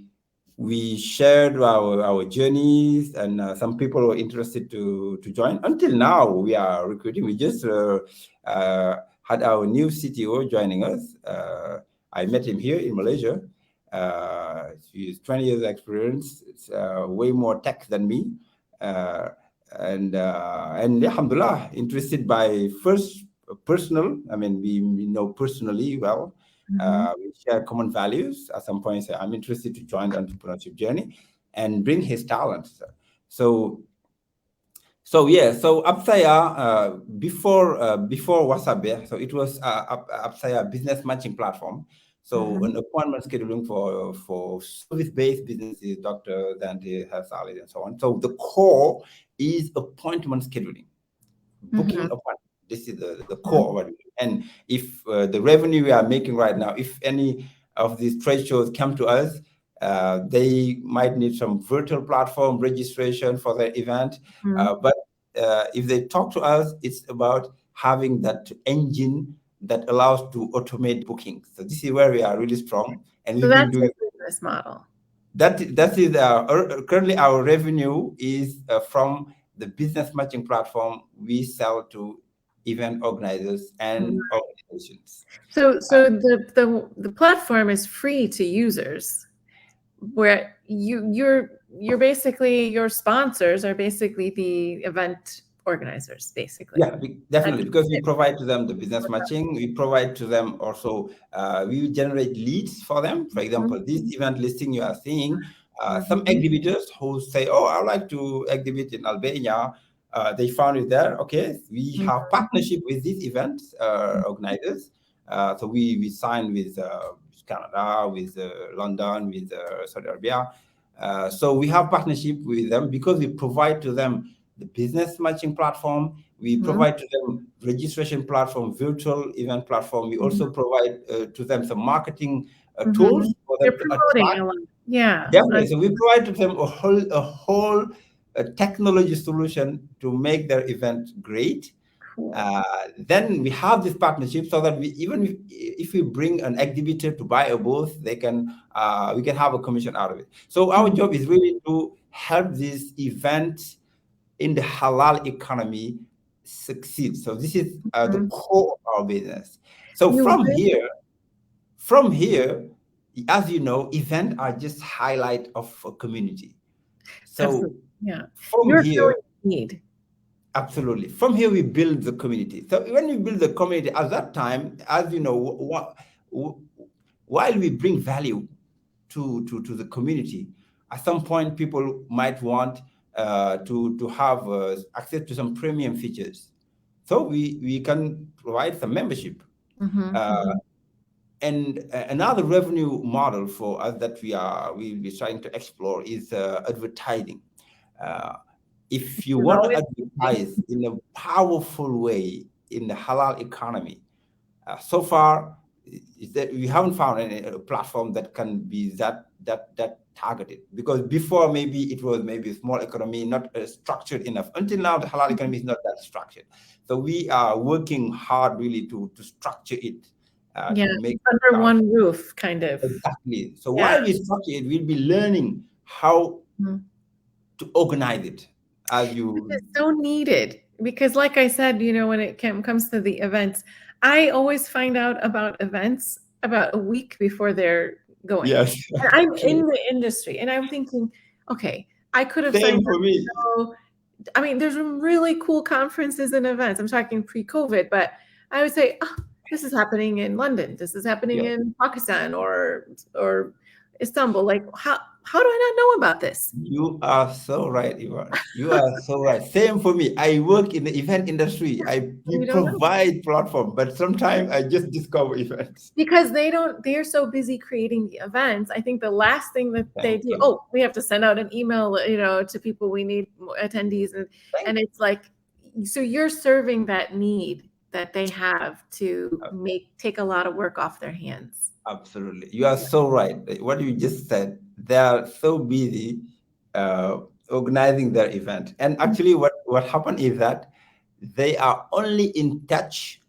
B: we shared our journeys, and some people were interested to join. Until now, we are recruiting. We just had our new CTO joining us. I met him here in Malaysia. He's 20 years experience. It's way more tech than me. And alhamdulillah, interested by first personal. I mean, we know personally well. We share common values. At some point, say, I'm interested to join the entrepreneurship journey and bring his talents. So Appsia before Wasabih, so it was Appsia business matching platform. So an appointment scheduling for service-based businesses, doctors, dentists, hairstylists, and so on. So the core is appointment scheduling, booking appointment. This is the core of it. And if the revenue we are making right now, if any of these trade shows come to us, they might need some virtual platform registration for their event. But if they talk to us, it's about having that engine that allows to automate bookings. So this is where we are really strong. And
A: so that's the business model.
B: That is currently our revenue is from the business matching platform we sell to event organizers and organizations.
A: So the platform is free to users, where you're basically, your sponsors are basically the event organizers, basically.
B: Yeah, definitely, because we provide to them the business matching. We provide to them also, we generate leads for them. For example, this event listing you are seeing, some exhibitors who say, oh, I would like to exhibit in Albania. They found it there. Okay, we have partnership with these event organizers. So we signed with Canada, with London, with Saudi Arabia. So we have partnership with them because we provide to them the business matching platform. We provide to them registration platform, virtual event platform. We also provide to them some marketing tools for them to attract.
A: Yeah,
B: definitely. So we provide to them a whole technology solution to make their event great.
A: Cool.
B: Then we have this partnership so that even if we bring an exhibitor to buy a booth, we can have a commission out of it. So our job is really to help this event in the halal economy succeed. So this is the core of our business. So from here, as you know, events are just highlight of a community. So from here, absolutely. From here, we build the community. So when we build the community, at that time, as you know, while we bring value to the community, at some point, people might want to have access to some premium features. So we can provide some membership. And another revenue model for us that we're trying to explore is advertising. If you want to advertise in a powerful way in the halal economy, so far we haven't found any platform that can be that targeted, because before maybe it was a small economy, not structured enough. Until now, the halal economy is not that structured. So we are working hard really to structure it.
A: To make under one roof, kind of.
B: Exactly. So while we structure it, we'll be learning how to organize it.
A: It's so needed, because like I said, when it comes to the events, I always find out about events about a week before they're going.
B: Yes.
A: And I'm in the industry, and I'm thinking, okay, I could have
B: signed for me.
A: I mean, there's some really cool conferences and events. I'm talking pre-COVID, but I would say, oh, this is happening in London. This is happening in Pakistan or Istanbul. Like, how do I not know about this?
B: You are so right, Ivan. You are so right. Same for me. I work in the event industry. We provide platform, but sometimes I just discover events.
A: Because they're so busy creating the events. I think the last thing that they do, we have to send out an email, to people, we need attendees. And it's like, so you're serving that need that they have to take a lot of work off their hands.
B: Absolutely. You are so right. What you just said, they are so busy organizing their event. And actually what happened is that they are only in touch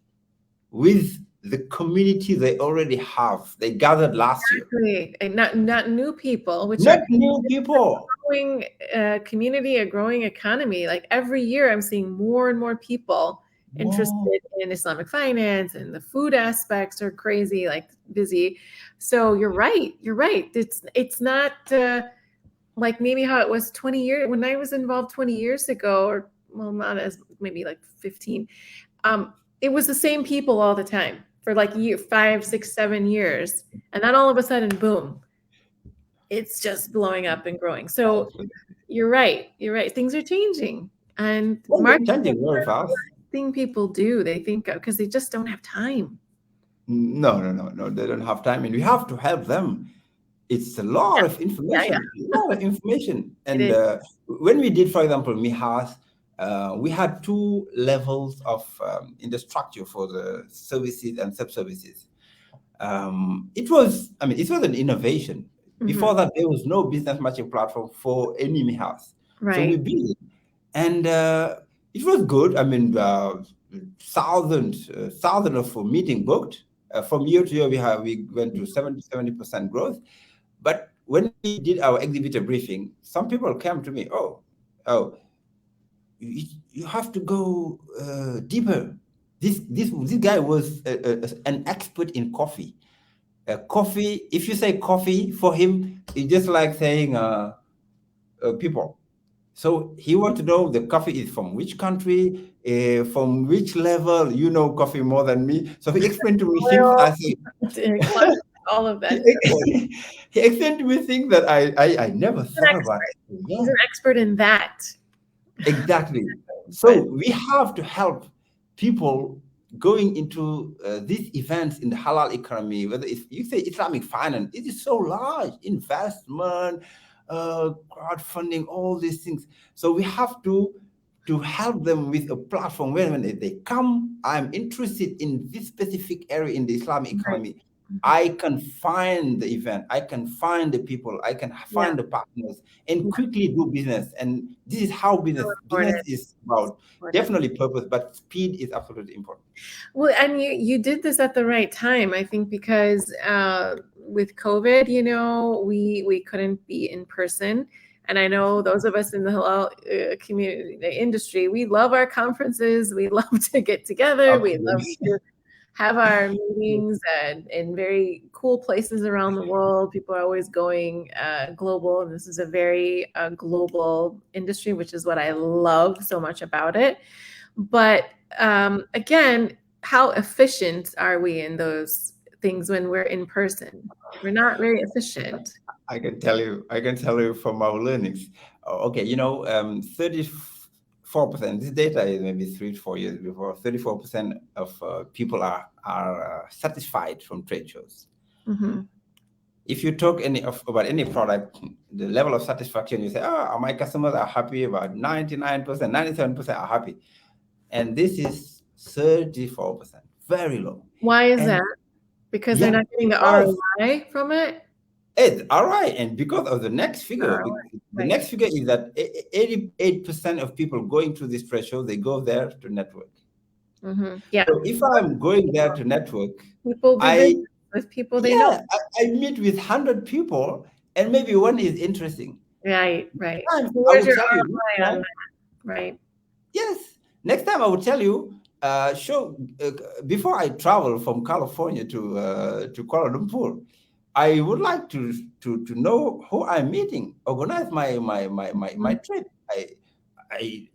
B: with the community they already have. They gathered last year.
A: Exactly. And not new people, which
B: Not
A: are
B: new people.
A: growing community, a growing economy. Like every year, I'm seeing more and more people
B: Wow.
A: interested in Islamic finance, and the food aspects are crazy, like busy. So you're right. You're right. It's not like maybe how it was 20 years when I was involved 20 years ago, or well, not as maybe like 15. It was the same people all the time for like 5, 6, 7 years, and then all of a sudden, boom, it's just blowing up and growing. So you're right. You're right. Things are changing, and
B: Well, they're
A: marketing
B: changing
A: is
B: very
A: the
B: fast.
A: first thing people do. They think because they just don't have time.
B: No. They don't have time, and we have to help them. It's a lot of
A: Yeah,
B: information, a lot of information.
A: it
B: And
A: is.
B: when we did, for example, MIHAS, we had two levels of in the structure for the services and sub-services. It was an innovation. Before that, there was no business matching platform for any MIHAS. So we
A: Right.
B: built it. And it was good. I mean, thousands of meeting booked. From year to year, we went to 70% growth. But when we did our exhibitor briefing, some people came to me, oh, you have to go deeper. This guy was an expert in coffee. Coffee, if you say coffee, for him, it's just like saying people. So he wants to know the coffee is from which country, from which level. You know coffee more than me. So he explained to me things. I said,
A: All of that.
B: he explained to me things that I never thought about.
A: He's an expert in that.
B: Exactly. So we have to help people going into these events in the halal economy, whether if you say Islamic finance, it is so large, investment, crowdfunding, all these things. So we have to help them with a platform where when they come, I'm interested in this specific area in the Islamic economy. I can find the event, I can find the people, I can find the partners and quickly do business. And this is how business is about. Definitely purpose, but speed is absolutely important.
A: Well, and you did this at the right time, I think, because with COVID, we couldn't be in person. And I know those of us in the halal community, the industry, we love our conferences. We love to get together.
B: Absolutely.
A: We love to have our meetings in very cool places around the world. People are always going global, and this is a very global industry, which is what I love so much about it. But again, how efficient are we in those things when we're in person? We're not very efficient.
B: I can tell you from our learnings. Okay, 34%. This data is maybe 3 to 4 years before. 34% of people are satisfied from trade shows.
A: Mm-hmm.
B: If you talk about any product, the level of satisfaction, you say, my customers are happy. About 99%, 97% are happy, and this is 34%, very low.
A: Why is that? Because they're not getting the ROI from it?
B: It's all right. And because of the next figure, the next figure is that 88% of people going to this trade show, they go there to network.
A: Mm-hmm. Yeah.
B: So if I'm going there to network,
A: people with people they know.
B: I meet with 100 people, and maybe one is interesting.
A: Right.
B: Where's your ROI on that?
A: Right.
B: Yes. Next time I will tell you, before I travel from California to Kuala Lumpur, I would like to know who I'm meeting, organize my trip.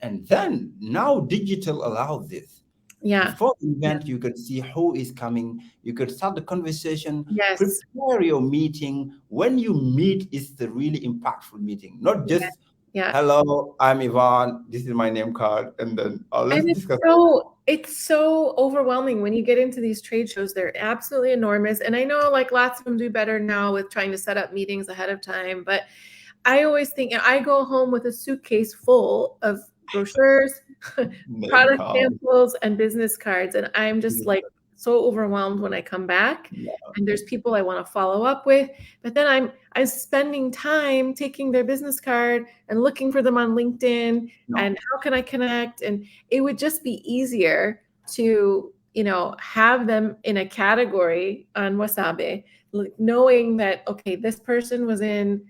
B: And then now digital allows this.
A: Yeah.
B: Before the event, you could see who is coming. You could start the conversation.
A: Yes.
B: Prepare your meeting. When you meet, it's the really impactful meeting, not just hello, I'm Ivan. This is my name card, and then let's discuss.
A: It's so overwhelming when you get into these trade shows. They're absolutely enormous, and I know like lots of them do better now with trying to set up meetings ahead of time. But I always think I go home with a suitcase full of brochures, product samples, and business cards, and I'm just like so overwhelmed when I come back. And there's people I want to follow up with, but then I'm spending time taking their business card and looking for them on LinkedIn and how can I connect? And it would just be easier to have them in a category on Wasabi, knowing that, okay, this person was in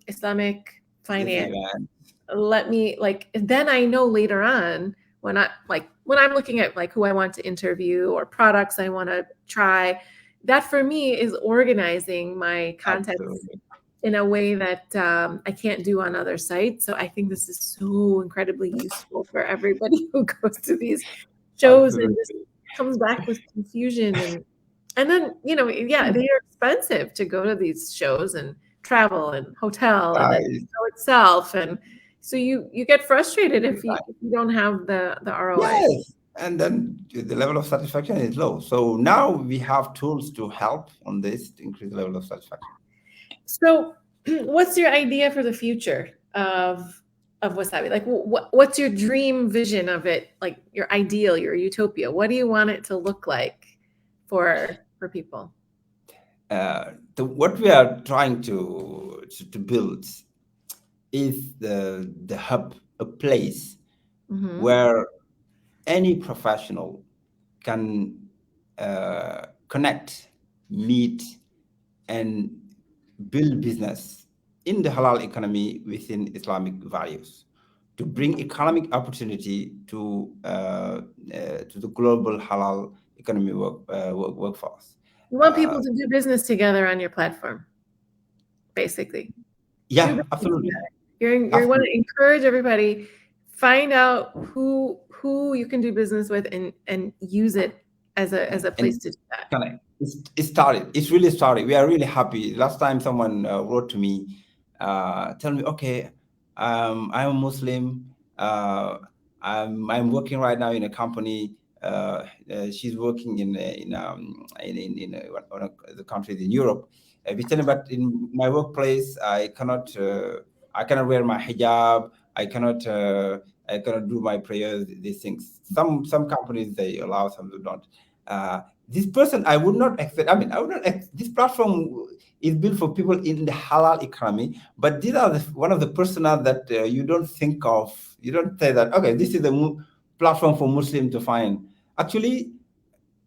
A: Islamic finance. Let me then I know later on when I'm looking at who I want to interview or products I want to try, that for me is organizing my content in a way that I can't do on other sites. So I think this is so incredibly useful for everybody who goes to these shows and just comes back with confusion and then they are expensive to go to these shows and travel and hotel and then the show itself, and so you get frustrated if you don't have the ROI.
B: Yes, and then the level of satisfaction is low. So now we have tools to help on this to increase the level of satisfaction.
A: So, what's your idea for the future of Wasabi? Like, what's your dream vision of it? Like your ideal, your utopia. What do you want it to look like for people?
B: What we are trying to build is the hub, a place where any professional can connect, meet, and build business in the halal economy within Islamic values, to bring economic opportunity to the global halal economy workforce.
A: You want people to do business together on your platform, basically.
B: Yeah, absolutely.
A: You want to encourage everybody, find out who you can do business with and use it as a place to do that.
B: It's really started. We are really happy. Last time someone wrote to me, tell me, okay, I'm a Muslim. I'm working right now in a company. She's working in one of the countries in Europe. We tell them, but in my workplace, I cannot wear my hijab. I cannot do my prayers. These things. Some companies they allow, some do not. This person, I would not accept. This platform is built for people in the halal economy, but these are one of the personas that you don't think of. You don't say that, okay, this is a platform for Muslims to find. Actually,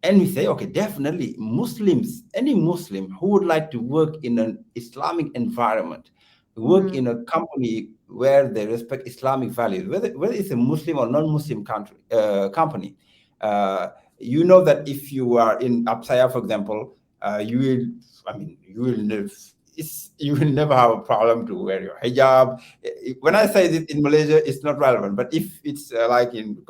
B: and we say, okay, definitely Muslims, any Muslim who would like to work in an Islamic environment, work in a company where they respect Islamic values, whether it's a Muslim or non-Muslim company, you know that if you are in Appsia, for example, you will never have a problem to wear your hijab. When I say this in Malaysia, it's not relevant, but if it's like in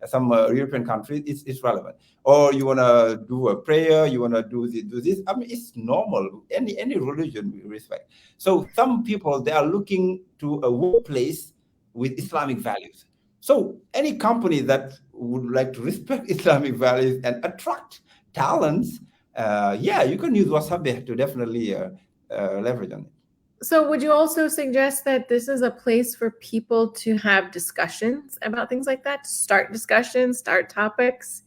B: some European countries, it's relevant. Or you want to do a prayer, you want to do this. It's normal. Any religion we respect. So some people, they are looking to a workplace with Islamic values. So any company that would like to respect Islamic values and attract talents, you can use Wasabih to definitely leverage on it.
A: So would you also suggest that this is a place for people to have discussions about things like that, to start discussions, start topics?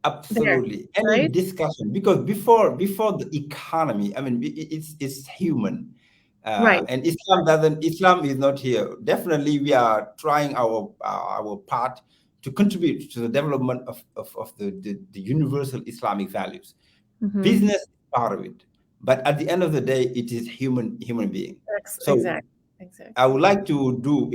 B: Absolutely. Any discussion, because before the economy, it's human. And Islam is not here. Definitely, we are trying our part to contribute to the development of the universal Islamic values. Business is part of it, but at the end of the day, it is human being.
A: Exactly.
B: I would like to do,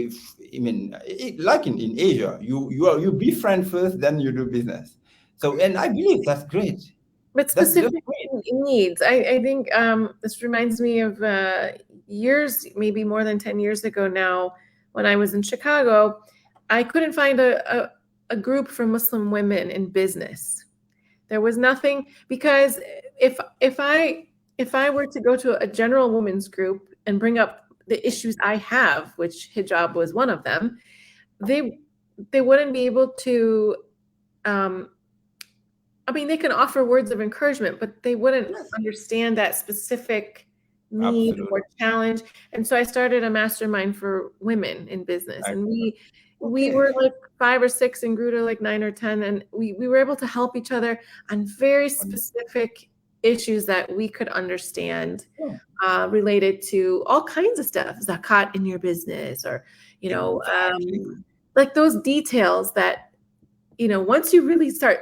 B: like in Asia, you befriend first, then you do business. So, and I believe that's great.
A: But specific needs. I think this reminds me of years, maybe more than 10 years ago now, when I was in Chicago, I couldn't find a group for Muslim women in business. There was nothing, because if I were to go to a general women's group and bring up the issues I have, which hijab was one of them, they wouldn't be able to. They can offer words of encouragement, but they wouldn't understand that specific need or challenge. And so I started a mastermind for women in business, and we were like 5 or 6 and grew to like 9 or 10, and we were able to help each other on very specific issues that we could understand, related to all kinds of stuff, zakat in your business, or like those details that once you really start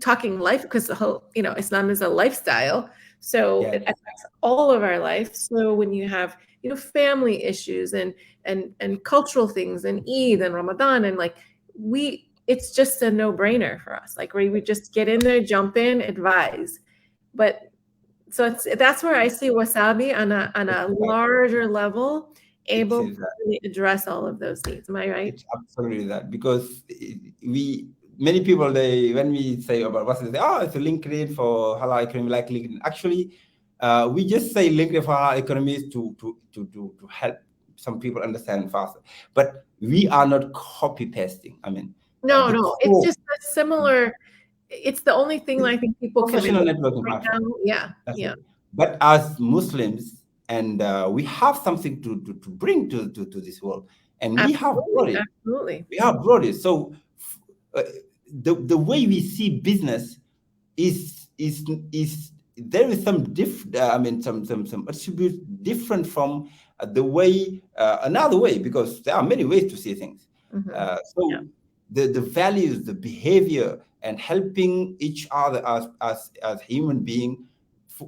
A: talking life, because the whole, Islam is a lifestyle, so
B: Yeah.
A: it affects all of our life. So when you have, family issues and cultural things and Eid and Ramadan, and like it's just a no-brainer for us. Like we just get in there, jump in, advise. But so that's where I see Wasabi on a larger level, able to really address all of those needs. Am I right?
B: It's absolutely that, because many people, when we say about Wasabi, they say, oh, it's a LinkedIn for halal economy, like LinkedIn. Actually, we just say LinkedIn for halal economy to help some people understand faster. But we are not copy pasting. I mean,
A: no, it's just a similar. It's the only thing I think people can
B: professional networking
A: right
B: platform.
A: now. Yeah.
B: But as Muslims, and we have something to bring to this world, and we have brought it.
A: Absolutely.
B: We have brought it. So the way we see business is there is some some attributes different from the way another way, because there are many ways to see things. The values, the behavior, and helping each other as human being,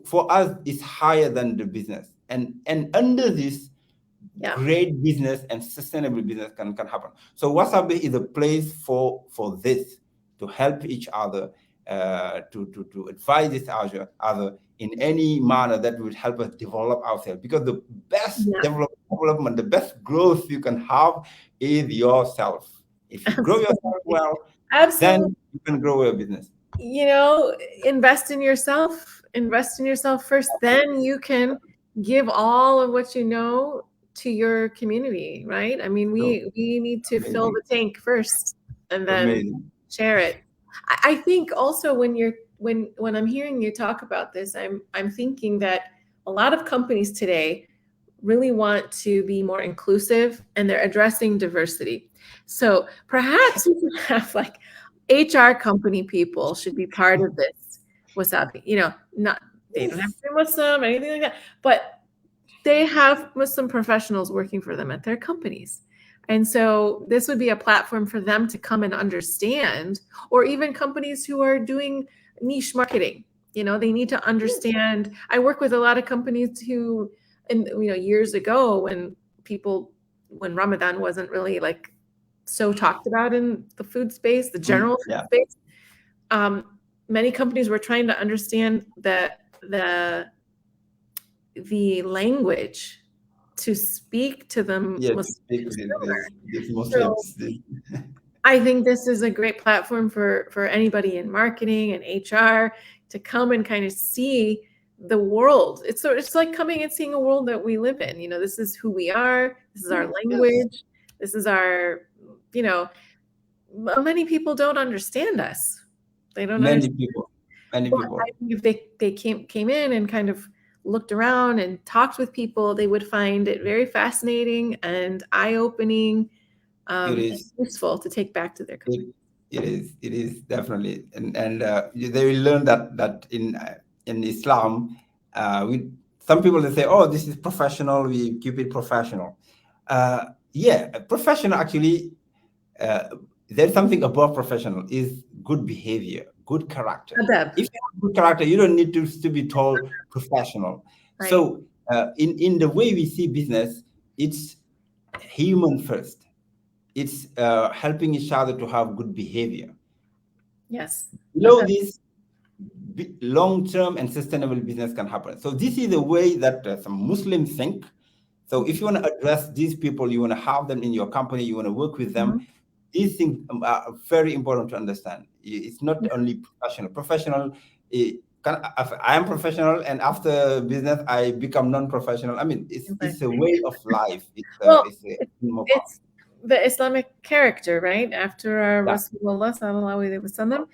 B: for us, is higher than the business. And under this, great business and sustainable business can happen. So Wasabi is a place for this, to help each other, to advise each other in any manner that would help us develop ourselves. Because the best development, the best growth you can have is yourself. If you grow yourself well, then you can grow your business.
A: Invest in yourself first, then you can give all of what you know to your community, right? I mean, we need to fill the tank first and then share it. I think also when I'm hearing you talk about this, I'm thinking that a lot of companies today really want to be more inclusive, and they're addressing diversity. So perhaps we can have like HR company people should be part of this Wasabi. They don't have to be Muslim or anything like that, but they have Muslim professionals working for them at their companies. And so this would be a platform for them to come and understand, or even companies who are doing niche marketing. They need to understand. I work with a lot of companies who, years ago when Ramadan wasn't really like so talked about in the food space, the general food space, many companies were trying to understand the language to speak to them. I think this is a great platform for anybody in marketing and HR to come and kind of see the world. It's like coming and seeing a world that we live in. This is who we are. This is our language. This is our, many people don't understand us. They don't understand.
B: Many people.
A: I think if they came in and kind of looked around and talked with people, they would find it very fascinating and eye-opening. It is useful to take back to their country.
B: It is definitely, and they will learn that in Islam, some people, they say, oh, this is professional, we keep it professional. Professional, actually, there's something above professional, is good behavior, good character. If you have good character, you don't need to be told professional. Right. So in the way we see business, it's human first. It's helping each other to have good behavior.
A: Yes.
B: This long-term and sustainable business can happen. So this is the way that some Muslims think. So if you want to address these people, you want to have them in your company, you want to work with them, these things are very important to understand. It's not only professional. Professional, I am professional, and after business, I become non-professional. I mean, it's a way of life.
A: It's the Islamic character, right? After our Rasulullah sallallahu alaihi wasallam,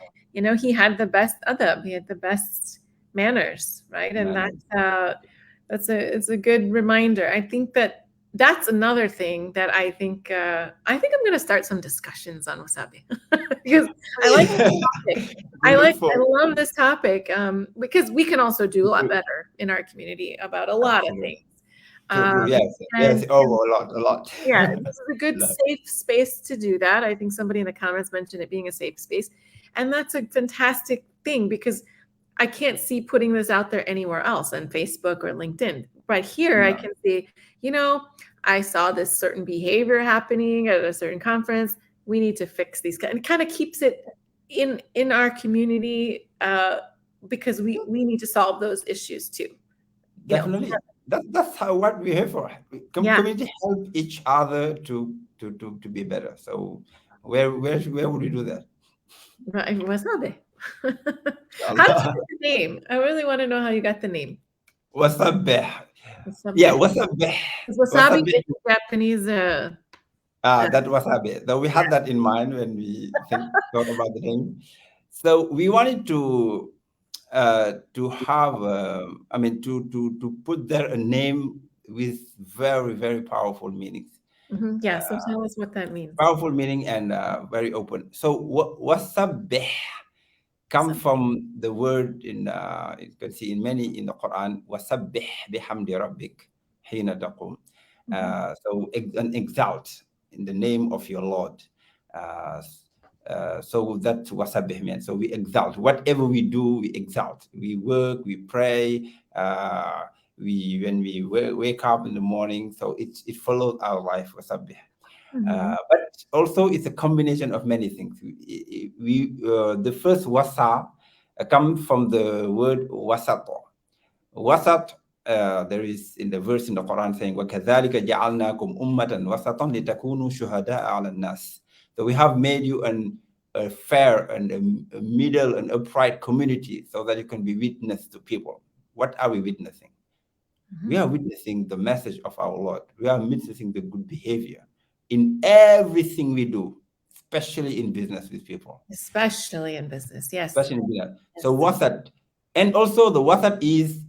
A: he had the best adab, he had the best manners, right? And it's a good reminder. I think that's another thing that I think I'm going to start some discussions on Wasabi because I like this topic. I love this topic because we can also do a lot better in our community about a lot of things.
B: True. Yes.
A: And
B: Oh, a lot, a lot.
A: yeah, this is a
B: A
A: good
B: lot.
A: safe space to do that. I think somebody in the comments mentioned it being a safe space. And that's a fantastic thing because I can't see putting this out there anywhere else on Facebook or LinkedIn. But here I
B: No,
A: can see, I saw this certain behavior happening at a certain conference. We need to fix these. And it kind of keeps it in our community because we need to solve those issues too.
B: definitely. That's how what we're here for.
A: Yeah.
B: Community help each other to be better. So where would you do that?
A: Wasabi. How did you
B: Allah.
A: get the name? I really want to know how you got the name.
B: Wasabih. Yeah,
A: Wasabi.
B: wasabih.
A: Is wasabi
B: Wasabi.
A: like a Japanese?
B: That wasabi. So we had that in mind when we thought about the name. So we wanted to have, to put there a name with very, very powerful meanings.
A: Yeah, so tell us what that means.
B: Powerful meaning and very open. So wasabih come from the word in you can see in many in the Quran, wasabbih bihamdi rabbik hina taqum. So an exalt in the name of your Lord. So that's wasabih means. So we exalt whatever we do, we exalt. We work, we pray. When we wake up in the morning, so it follows our life wasabih. But also it's a combination of many things. The first wasa comes from the word wasato. Wasat, there is in the verse in the Quran saying, وَكَذَلِكَ جَعَلْنَاكُمْ أُمَّةً وَسَطًا لِتَكُونُوا شُهَدَاءَ عَلَى النَّاسِ. So we have made you a fair and a middle and upright community so that you can be witness to people. What are we witnessing? We are witnessing the message of our Lord. We are witnessing the good behavior in everything we do, especially in business with people.
A: Especially in business, yes.
B: Especially in business. So WhatsApp, and also the WhatsApp is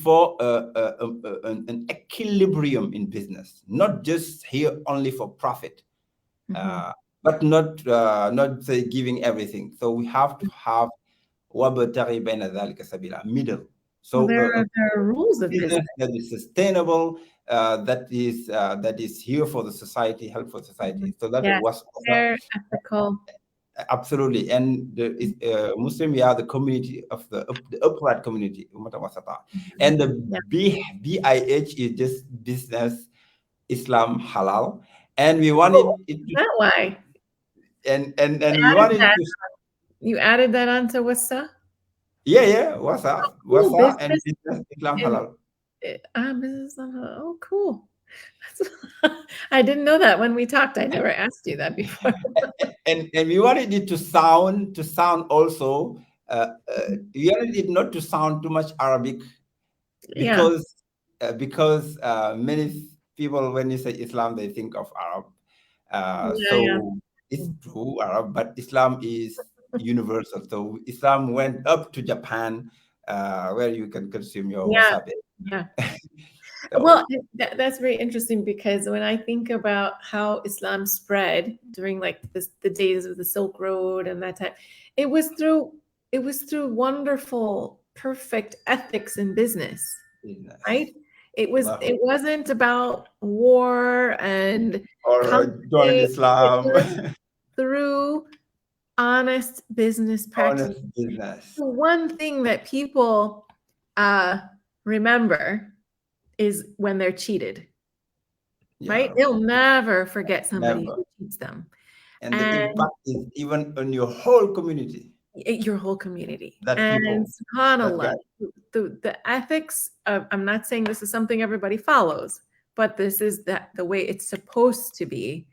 B: for an equilibrium in business, not just here only for profit, but not say giving everything. So we have to have وَابْتَغِي بَيْنَ ذَلِكَ سَبِيلًا, middle. So
A: there are rules of business
B: that is sustainable, that is here for the society, help for society. So that was
A: fair, ethical.
B: Absolutely. And the Muslim, we are the community of the upright community, and the BIH is just business, Islam, halal, and we wanted it to,
A: that why
B: and we wanted
A: that,
B: to.
A: You added that onto Wasa?
B: Yeah, Wasa, and business, Islam, halal.
A: Business, oh, cool. I didn't know that when we talked. I never asked you that before.
B: and we wanted it to sound also. We wanted it not to sound too much Arabic, because many people, when you say Islam, they think of Arab. It's true Arab, but Islam is universal. So Islam went up to Japan, where you can consume your wasabi.
A: Yeah. Well, that's very interesting, because when I think about how Islam spread during the days of the Silk Road and that time, it was through wonderful, perfect ethics in business, right? It wasn't about war and
B: join Islam.
A: It was through honest business practice. The one thing that people remember is when they're cheated, right? They'll never forget somebody who cheats them.
B: And the impact is even on your whole community.
A: Your whole community.
B: And
A: subhanAllah, the ethics of, I'm not saying this is something everybody follows, but this is the way it's supposed to be.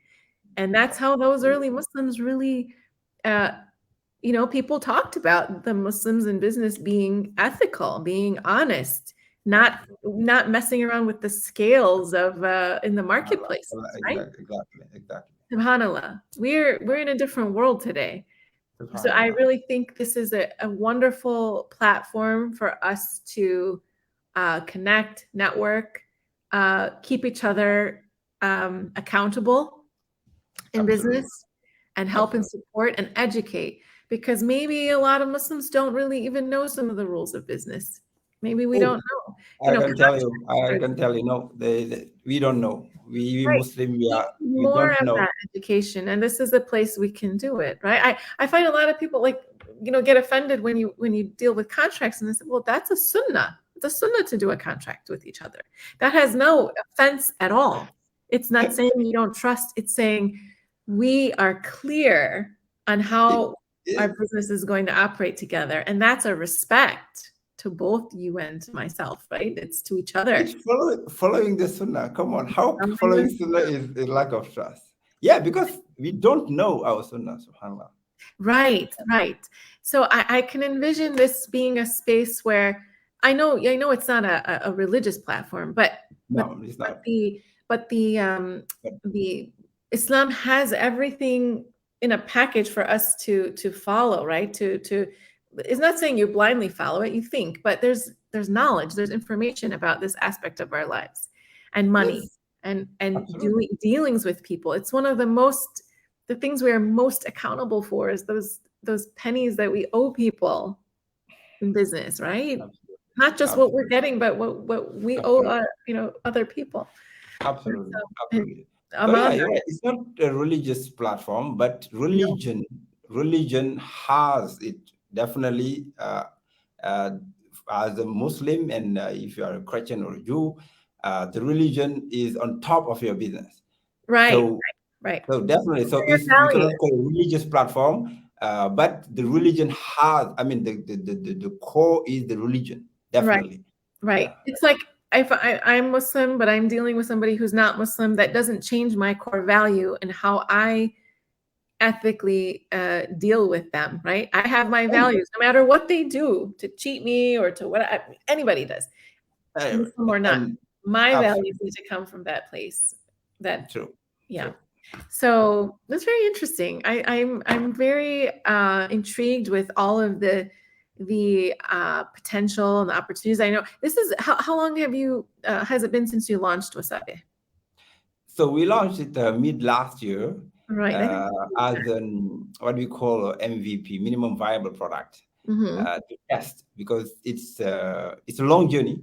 A: And that's how those early Muslims really, people talked about the Muslims in business being ethical, being honest, not messing around with the scales of in the marketplace.
B: Exactly.
A: SubhanAllah, we're in a different world today. So I really think this is a wonderful platform for us to connect, network, keep each other accountable in business, and help and support and educate, because maybe a lot of Muslims don't really even know some of the rules of business. Maybe we don't know.
B: I can tell you. I
A: contractors.
B: can tell you. No, we don't know. We
A: Right.
B: Muslim, we
A: More
B: don't
A: of
B: know.
A: that education, and this is a place we can do it, right? I find a lot of people like, get offended when you deal with contracts, and they say, well, that's a sunnah. It's a sunnah to do a contract with each other. That has no offense at all. It's not saying you don't trust. It's saying we are clear on how our business is going to operate together, and that's a respect to both you and to myself, right? It's to each other.
B: It's following the sunnah. Come on, how following sunnah is a lack of trust? Yeah, because we don't know our sunnah, subhanAllah.
A: Right. So I can envision this being a space where I know it's not a religious platform, but
B: No, it's not.
A: the Islam has everything in a package for us to follow, right? To it's not saying you blindly follow it, you think, but there's knowledge, there's information about this aspect of our lives and money.
B: Yes,
A: and
B: absolutely.
A: dealings with people. It's one of the things we are most accountable for is those pennies that we owe people in business, right?
B: Absolutely.
A: Not just what we're getting, but what we owe other people.
B: Absolutely.
A: So,
B: Absolutely. So
A: among
B: you're right. It's not a religious platform, but religion has it definitely as a Muslim, and if you are a Christian or a Jew, the religion is on top of your business.
A: right.
B: So definitely, so
A: Your
B: we cannot
A: values.
B: call it a religious platform, but the religion has. I mean, the core is the religion, definitely.
A: Right.
B: Yeah.
A: It's like if I'm Muslim, but I'm dealing with somebody who's not Muslim, that doesn't change my core value and how I ethically deal with them, right? I have my values, no matter what they do to cheat me or to what anybody does, Muslim or not.
B: And
A: My
B: absolutely.
A: values need to come from that place. That
B: True.
A: yeah.
B: True.
A: So that's very interesting. I'm very intrigued with all of the potential and the opportunities. I know this is how long have you has it been since you launched Wasabi?
B: So we launched it mid last year
A: Right.
B: as what we call MVP, minimum viable product, to test, because it's a long journey.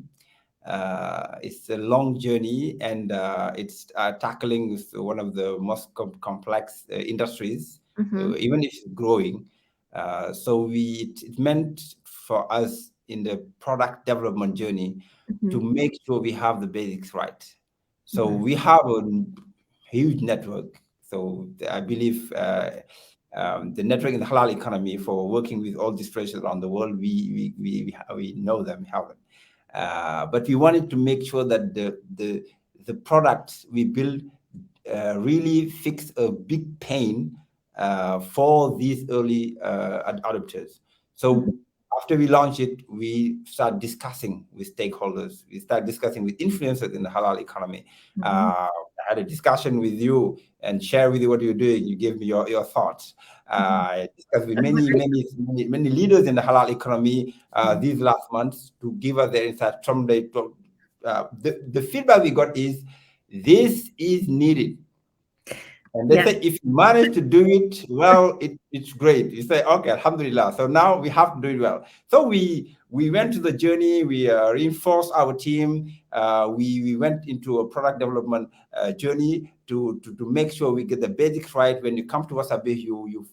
B: It's a long journey, and it's tackling one of the most complex industries, even if it's growing. So it meant for us in the product development journey to make sure we have the basics right. So we have a huge network. So I believe the network in the halal economy for working with all these places around the world, we know them, we have them. But we wanted to make sure that the products we build really fix a big pain for these early adopters. So after we launch it, we start discussing with stakeholders. We start discussing with influencers in the halal economy. I had a discussion with you and share with you what you're doing. You gave me your thoughts. I discussed with many leaders in the halal economy these last months to give us their insight. From the feedback we got is this is needed. And they say, if you manage to do it well, it's great. You say, okay, alhamdulillah. So now we have to do it well. So we went to the journey. We reinforced our team. We went into a product development journey to make sure we get the basics right. When you come to Wasabih, you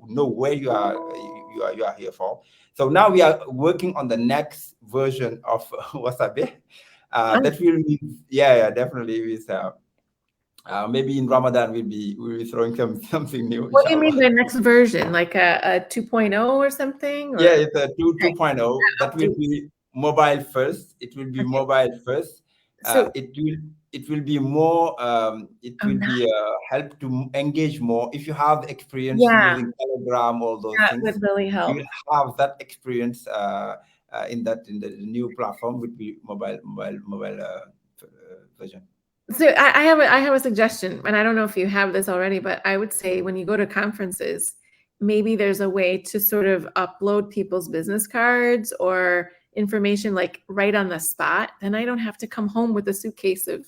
B: know where you are here for. So now we are working on the next version of Wasabih. That will be definitely with. Maybe in Ramadan we'll be throwing something new.
A: What do you mean by next version? Like a 2.0 or something? Or?
B: Yeah, it's a 2.0. That will be mobile first. It will be mobile first.
A: So
B: it will be more. It will be help to engage more. If you have experience using Telegram, all those things,
A: would really help.
B: You will have that experience in the new platform, would be mobile version.
A: So I have a suggestion, and I don't know if you have this already, but I would say when you go to conferences, maybe there's a way to sort of upload people's business cards or information like right on the spot. Then I don't have to come home with a suitcase of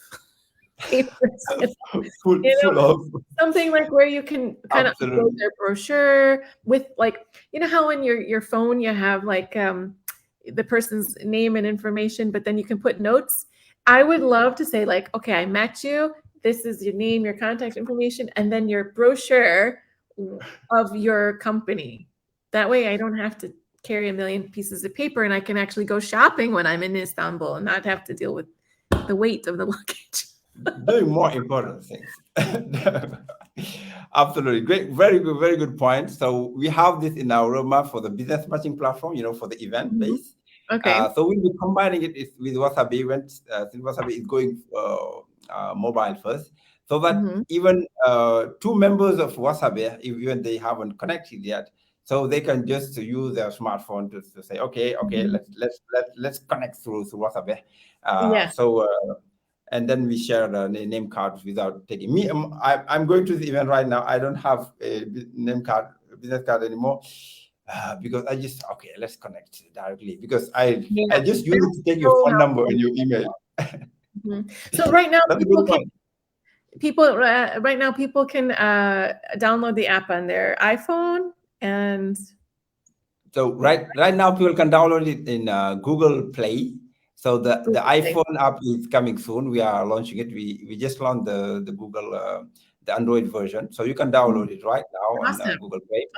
A: papers.
B: full of
A: something like where you can kind of upload their brochure with, like, you know how in your phone you have like the person's name and information, but then you can put notes. I would love to say like, okay, I met you. This is your name, your contact information, and then your brochure of your company. That way I don't have to carry a million pieces of paper, and I can actually go shopping when I'm in Istanbul and not have to deal with the weight of the luggage.
B: Doing more important things. Absolutely. Great. Very good point. So we have this in our roadmap for the business matching platform, for the event base.
A: Okay.
B: So we'll be combining it with Wasabi events, since Wasabi is going mobile first, so that even 2 members of Wasabi, even they haven't connected yet, so they can just use their smartphone to say, okay, let's connect through Wasabi. So and then we share the name cards without taking me. I'm going to the event right now. I don't have a business card anymore. Because I just let's connect directly, because I just use it to take your phone number and your email.
A: So right now people can download the app on their iPhone, and
B: so right now people can download it in Google Play. So the iPhone app is coming soon. We are launching it. We just launched the Google the Android version, so you can download it right now on Google Play.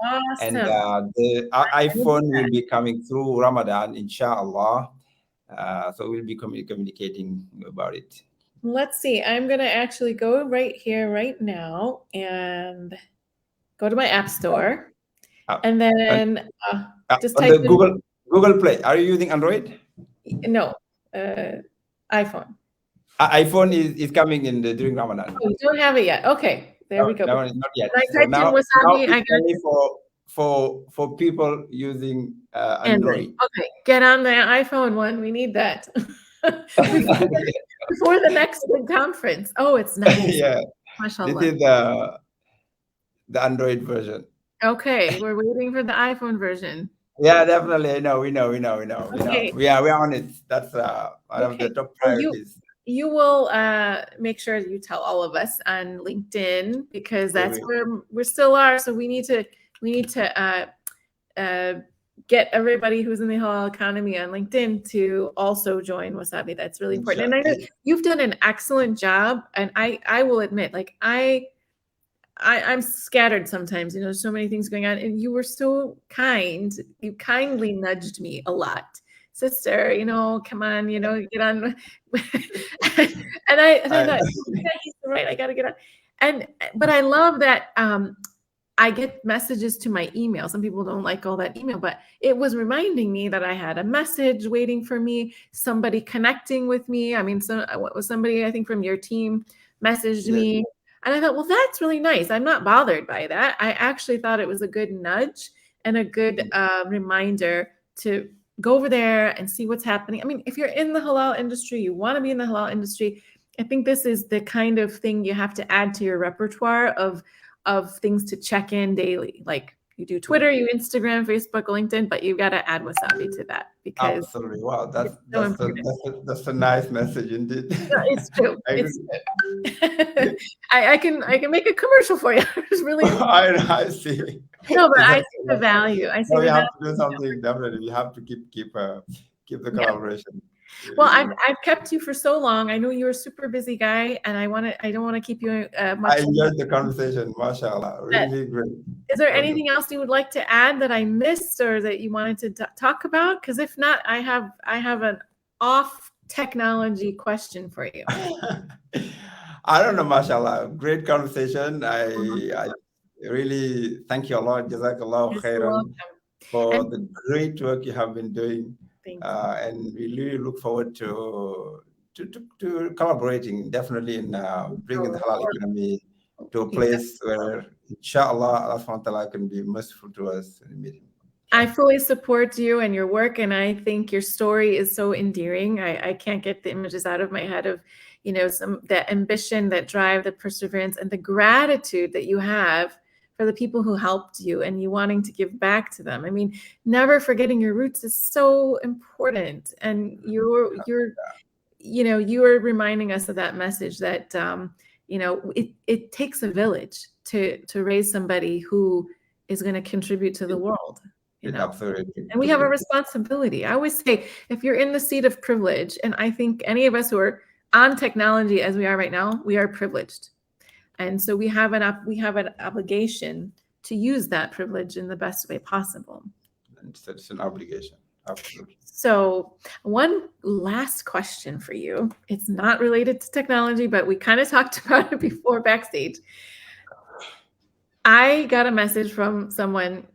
B: And the iPhone will be coming through Ramadan, inshallah. So we'll be communicating about it.
A: Let's see. I'm gonna actually go right here right now and go to my app store, and then just type
B: on the Google Play. Are you using Android?
A: No, iPhone.
B: iPhone is coming in during Ramadan.
A: Oh, you don't have it yet. Okay, there we go.
B: No, not yet.
A: I typed in Wasabi. I got
B: only for people using Android.
A: Okay, get on the iPhone one. We need that before the next big conference. Oh, it's nice.
B: Yeah,
A: Mashallah.
B: This is the Android version.
A: Okay, we're waiting for the iPhone version.
B: Yeah, definitely. We know. We are on it. That's one of the top priorities.
A: You will make sure you tell all of us on LinkedIn, because that's where we still are. So we need to get everybody who's in the halal economy on LinkedIn to also join Wasabi. That's really important. And I know you've done an excellent job. And I will admit, like I'm scattered sometimes, so many things going on, and you were so kind. You kindly nudged me a lot. Sister, come on, get on. and I thought, he's right, I got to get on. But I love that I get messages to my email. Some people don't like all that email, but it was reminding me that I had a message waiting for me, somebody connecting with me. I mean, somebody, I think from your team messaged me. And I thought, well, that's really nice. I'm not bothered by that. I actually thought it was a good nudge and a good reminder to go over there and see what's happening. I mean, if you're in the halal industry, you want to be in the halal industry, I think this is the kind of thing you have to add to your repertoire of things to check in daily. Like you do Twitter, you Instagram, Facebook, LinkedIn, but you've got to add Wasabi to that, because
B: absolutely. Wow, that's a nice message indeed.
A: It's true. I can make a commercial for you. It's really
B: I see.
A: No, but I see the value. I see.
B: We have to do something. Definitely, we have to keep the collaboration.
A: Well, I've kept you for so long. I know you're a super busy guy, and I don't want to keep you much.
B: I enjoyed the conversation, mashallah. Really great.
A: Is there anything else you would like to add that I missed, or that you wanted to talk about? Because if not, I have an off technology question for you.
B: I don't know, mashallah. Great conversation. I really thank you a lot. Jazakallah khairan for the great work you have been doing. And we really look forward to collaborating, definitely, in bringing the halal economy to a place where, inshallah, Allah subhanahu wa ta'ala can be merciful to us in the meeting.
A: I fully support you and your work, and I think your story is so endearing. I can't get the images out of my head of, the ambition, that drive, the perseverance, and the gratitude that you have for the people who helped you, and you wanting to give back to them. I mean, never forgetting your roots is so important, and you're reminding us of that message that it takes a village to raise somebody who is going to contribute to the world. you know.
B: Absolutely.
A: And we have a responsibility. I always say, if you're in the seat of privilege, and I think any of us who are on technology as we are right now, we are privileged. And so we have an obligation to use that privilege in the best way possible.
B: It's an obligation. Absolutely.
A: So one last question for you. It's not related to technology, but we kind of talked about it before backstage. I got a message from someone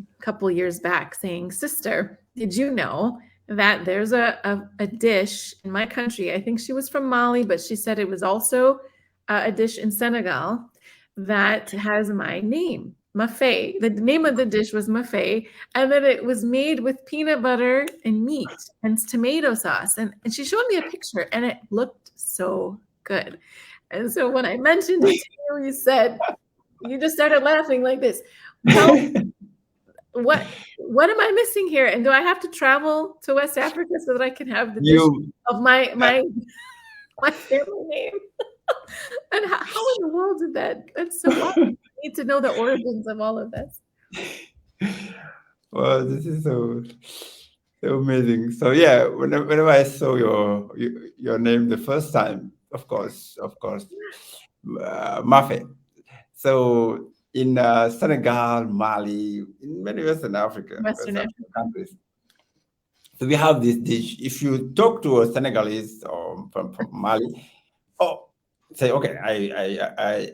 A: a couple years back saying, "Sister, did you know that there's a dish in my country?" I think she was from Mali, but she said it was also a dish in Senegal that has my name, Mafé. The name of the dish was Mafé, and then it was made with peanut butter and meat and tomato sauce. And she showed me a picture, and it looked so good. And so when I mentioned it to you, you said, you just started laughing like this. Tell me, what am I missing here? And do I have to travel to West Africa so that I can have the dish of my family name? And how in the world did that? That's so awesome. I need to know the origins of all of this.
B: Well, this is so amazing. So yeah, whenever I saw your name the first time, of course, Mafe. So in Senegal, Mali, in many Western African countries, so we have this dish. If you talk to a Senegalese or from Mali, say, okay, I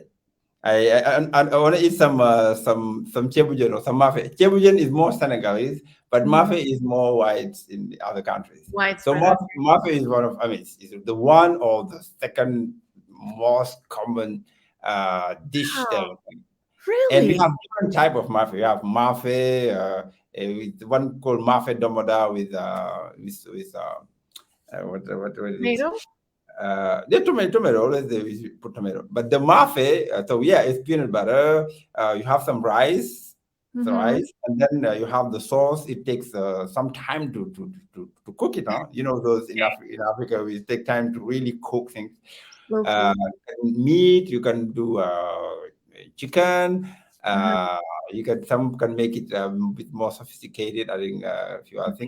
B: want to eat some chebujen or some mafe. Chebujen is more Senegalese, but mafe is more white in the other countries. So mafe is one of, is the one or the second most common dish there.
A: Really?
B: And we have different type of mafe. We have mafe with one called mafe domoda with what is
A: tomato?
B: The tomato, always they put tomato. But the mafe, so yeah, it's peanut butter. You have some rice, and then you have the sauce. It takes some time to cook it. You know, those in Africa, we take time to really cook things. Meat, you can do chicken. Some can make it a bit more sophisticated. I think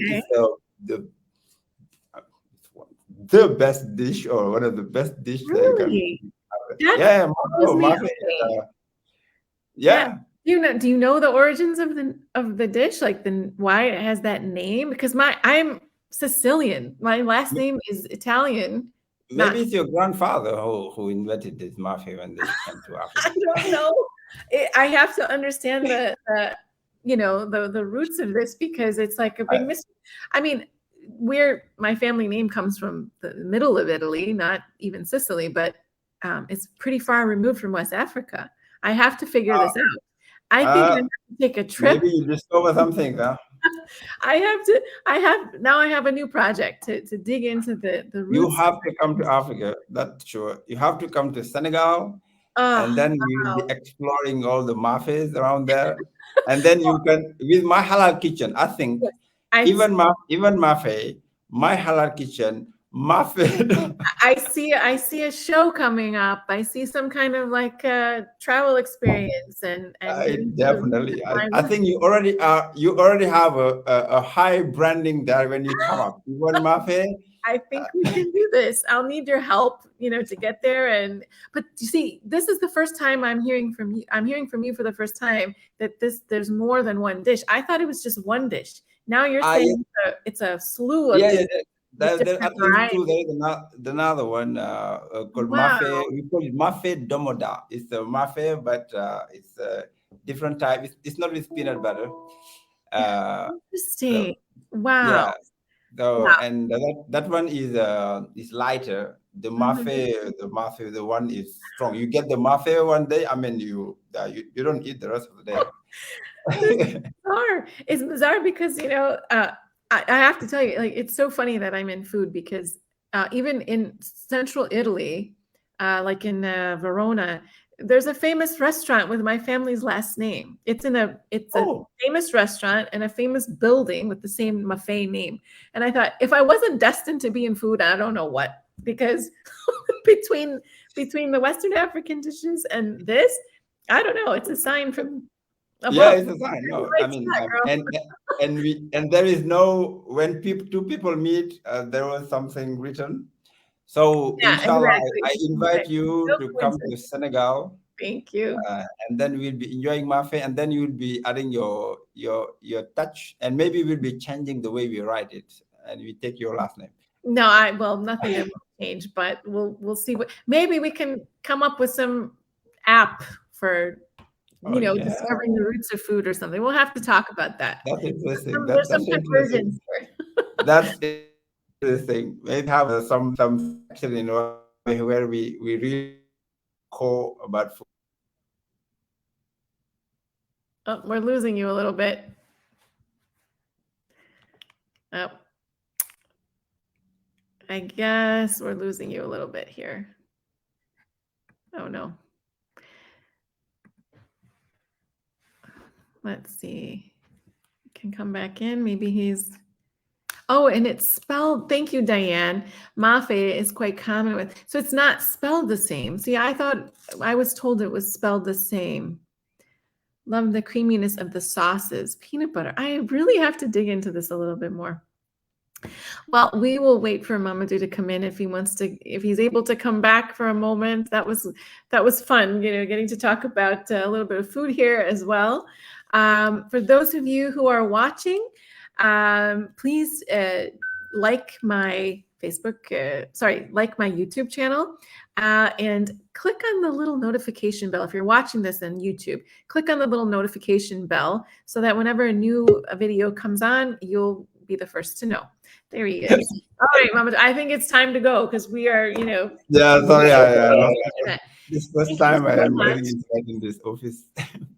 B: it's the best dish or one of the best dishes that you can have.
A: Do you know the origins of the dish, like why it has that name? Because I'm Sicilian. My last name is Italian.
B: Maybe it's your grandfather who invented this mafia when they came to Africa.
A: I don't know. I have to understand the roots of this, because it's like a big mystery. I mean, my family name comes from the middle of Italy, not even Sicily, but it's pretty far removed from West Africa. I have to figure this out. I think I have to take a trip.
B: Maybe you discover something, huh?
A: I have a new project to dig into the roots.
B: You have to come to Africa, that's sure. You have to come to Senegal, and then you'll be exploring all the mafes around there. And then you can, with my halal kitchen, I think, even mafe, my halal kitchen, mafe.
A: I see a show coming up. I see some kind of like travel experience, and
B: definitely. I think you already have a high branding there when you come up. You want mafe?
A: I think we can do this. I'll need your help, to get there. But you see, this is the first time I'm hearing from you. I'm hearing from you for the first time that there's more than one dish. I thought it was just one dish. Now you're saying it's a slew of dishes.
B: There's another one called mafe. We call it mafe domoda. It's a mafe, but it's a different type. It's not with peanut butter.
A: Interesting. Wow.
B: Yeah. And that one is lighter. The mafe, the one is strong. You get the mafe one day. I mean, you don't eat the rest of the day.
A: It's bizarre because I have to tell you, like, it's so funny that I'm in food, because even in central Italy, like in Verona, there's a famous restaurant with my family's last name. It's a famous restaurant and a famous building with the same mafe name. And I thought, if I wasn't destined to be in food, I don't know what, because between the Western African dishes and this, I don't know. It's a sign from
B: Yeah,
A: Well,
B: it's a sign. No, I
A: right
B: mean,
A: spot, girl.
B: and there is no, when two people meet, there was something written. So
A: Yeah,
B: inshallah,
A: exactly.
B: I invite you
A: No
B: to come to
A: coincidence.
B: Senegal,
A: Thank you.
B: and then we'll be enjoying Mafe, and then you'll be adding your touch, and maybe we'll be changing the way we write it, and we take your last name.
A: No, well, nothing will change, but we'll see what, maybe we can come up with some app for,
B: Oh yeah,
A: discovering the roots of food or something. We'll have to talk about that.
B: that's interesting.
A: There's some
B: That's interesting.
A: conversions here.
B: That's interesting. Maybe have some section in where we really call about food.
A: Oh, we're losing you a little bit. Oh, I guess we're losing you a little bit here. Oh no. Let's see. Can come back in. Maybe he's. Oh, and it's spelled. Thank you, Diane. Mafe is quite common with. So it's not spelled the same. See, I was told it was spelled the same. Love the creaminess of the sauces. Peanut butter. I really have to dig into this a little bit more. Well, we will wait for Mamadou to come in if he's able to come back for a moment. That was fun, getting to talk about a little bit of food here as well. For those of you who are watching, please like my like my YouTube channel, and click on the little notification bell. If you're watching this on YouTube, click on the little notification bell so that whenever a new video comes on, you'll be the first to know. There he is. All right, Mama, I think it's time to go because we are,
B: Yeah, sorry, this first time I am
A: much.
B: getting inside in this office.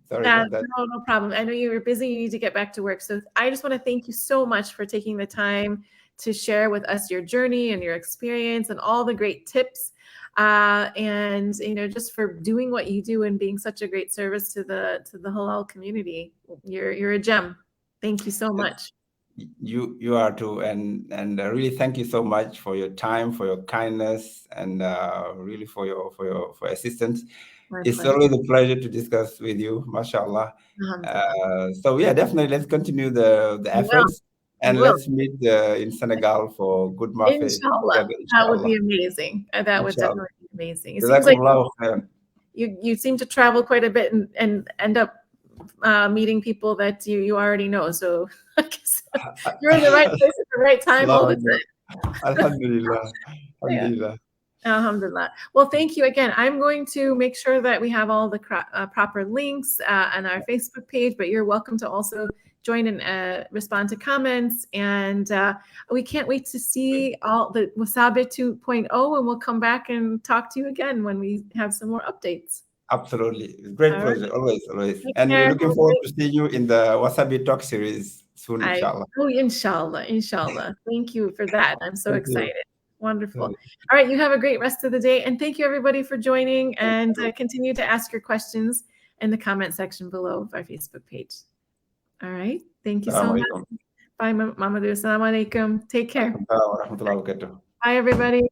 B: Sorry about that.
A: No problem. I know you were busy. You need to get back to work. So I just want to thank you so much for taking the time to share with us your journey and your experience and all the great tips. And just for doing what you do and being such a great service to the halal community. You're a gem. Thank you so much.
B: You are too, and really thank you so much for your time, for your kindness, and really for your assistance. It's always a pleasure to discuss with you, mashallah. So yeah, definitely let's continue the efforts, and let's meet in Senegal for good Mafe.
A: Inshallah. That would be amazing. That would definitely be amazing. It seems like you seem to travel quite a bit and end up meeting people that you already know. So I guess you're in the right place at the right time all the time.
B: Alhamdulillah. Alhamdulillah.
A: Alhamdulillah. Well, thank you again. I'm going to make sure that we have all the proper links on our Facebook page, but you're welcome to also join and respond to comments. And we can't wait to see all the Wasabi 2.0, and we'll come back and talk to you again when we have some more updates.
B: Absolutely. Great pleasure. Always. And we're looking forward to seeing you in the Wasabi Talk series soon, inshallah.
A: Inshallah. Thank you for that. I'm so excited. Wonderful. All right. You have a great rest of the day. And thank you, everybody, for joining. And continue to ask your questions in the comment section below of our Facebook page. All right. Thank you so much. Bye, Mamadou. Assalamu alaikum. Take care. Bye, everybody.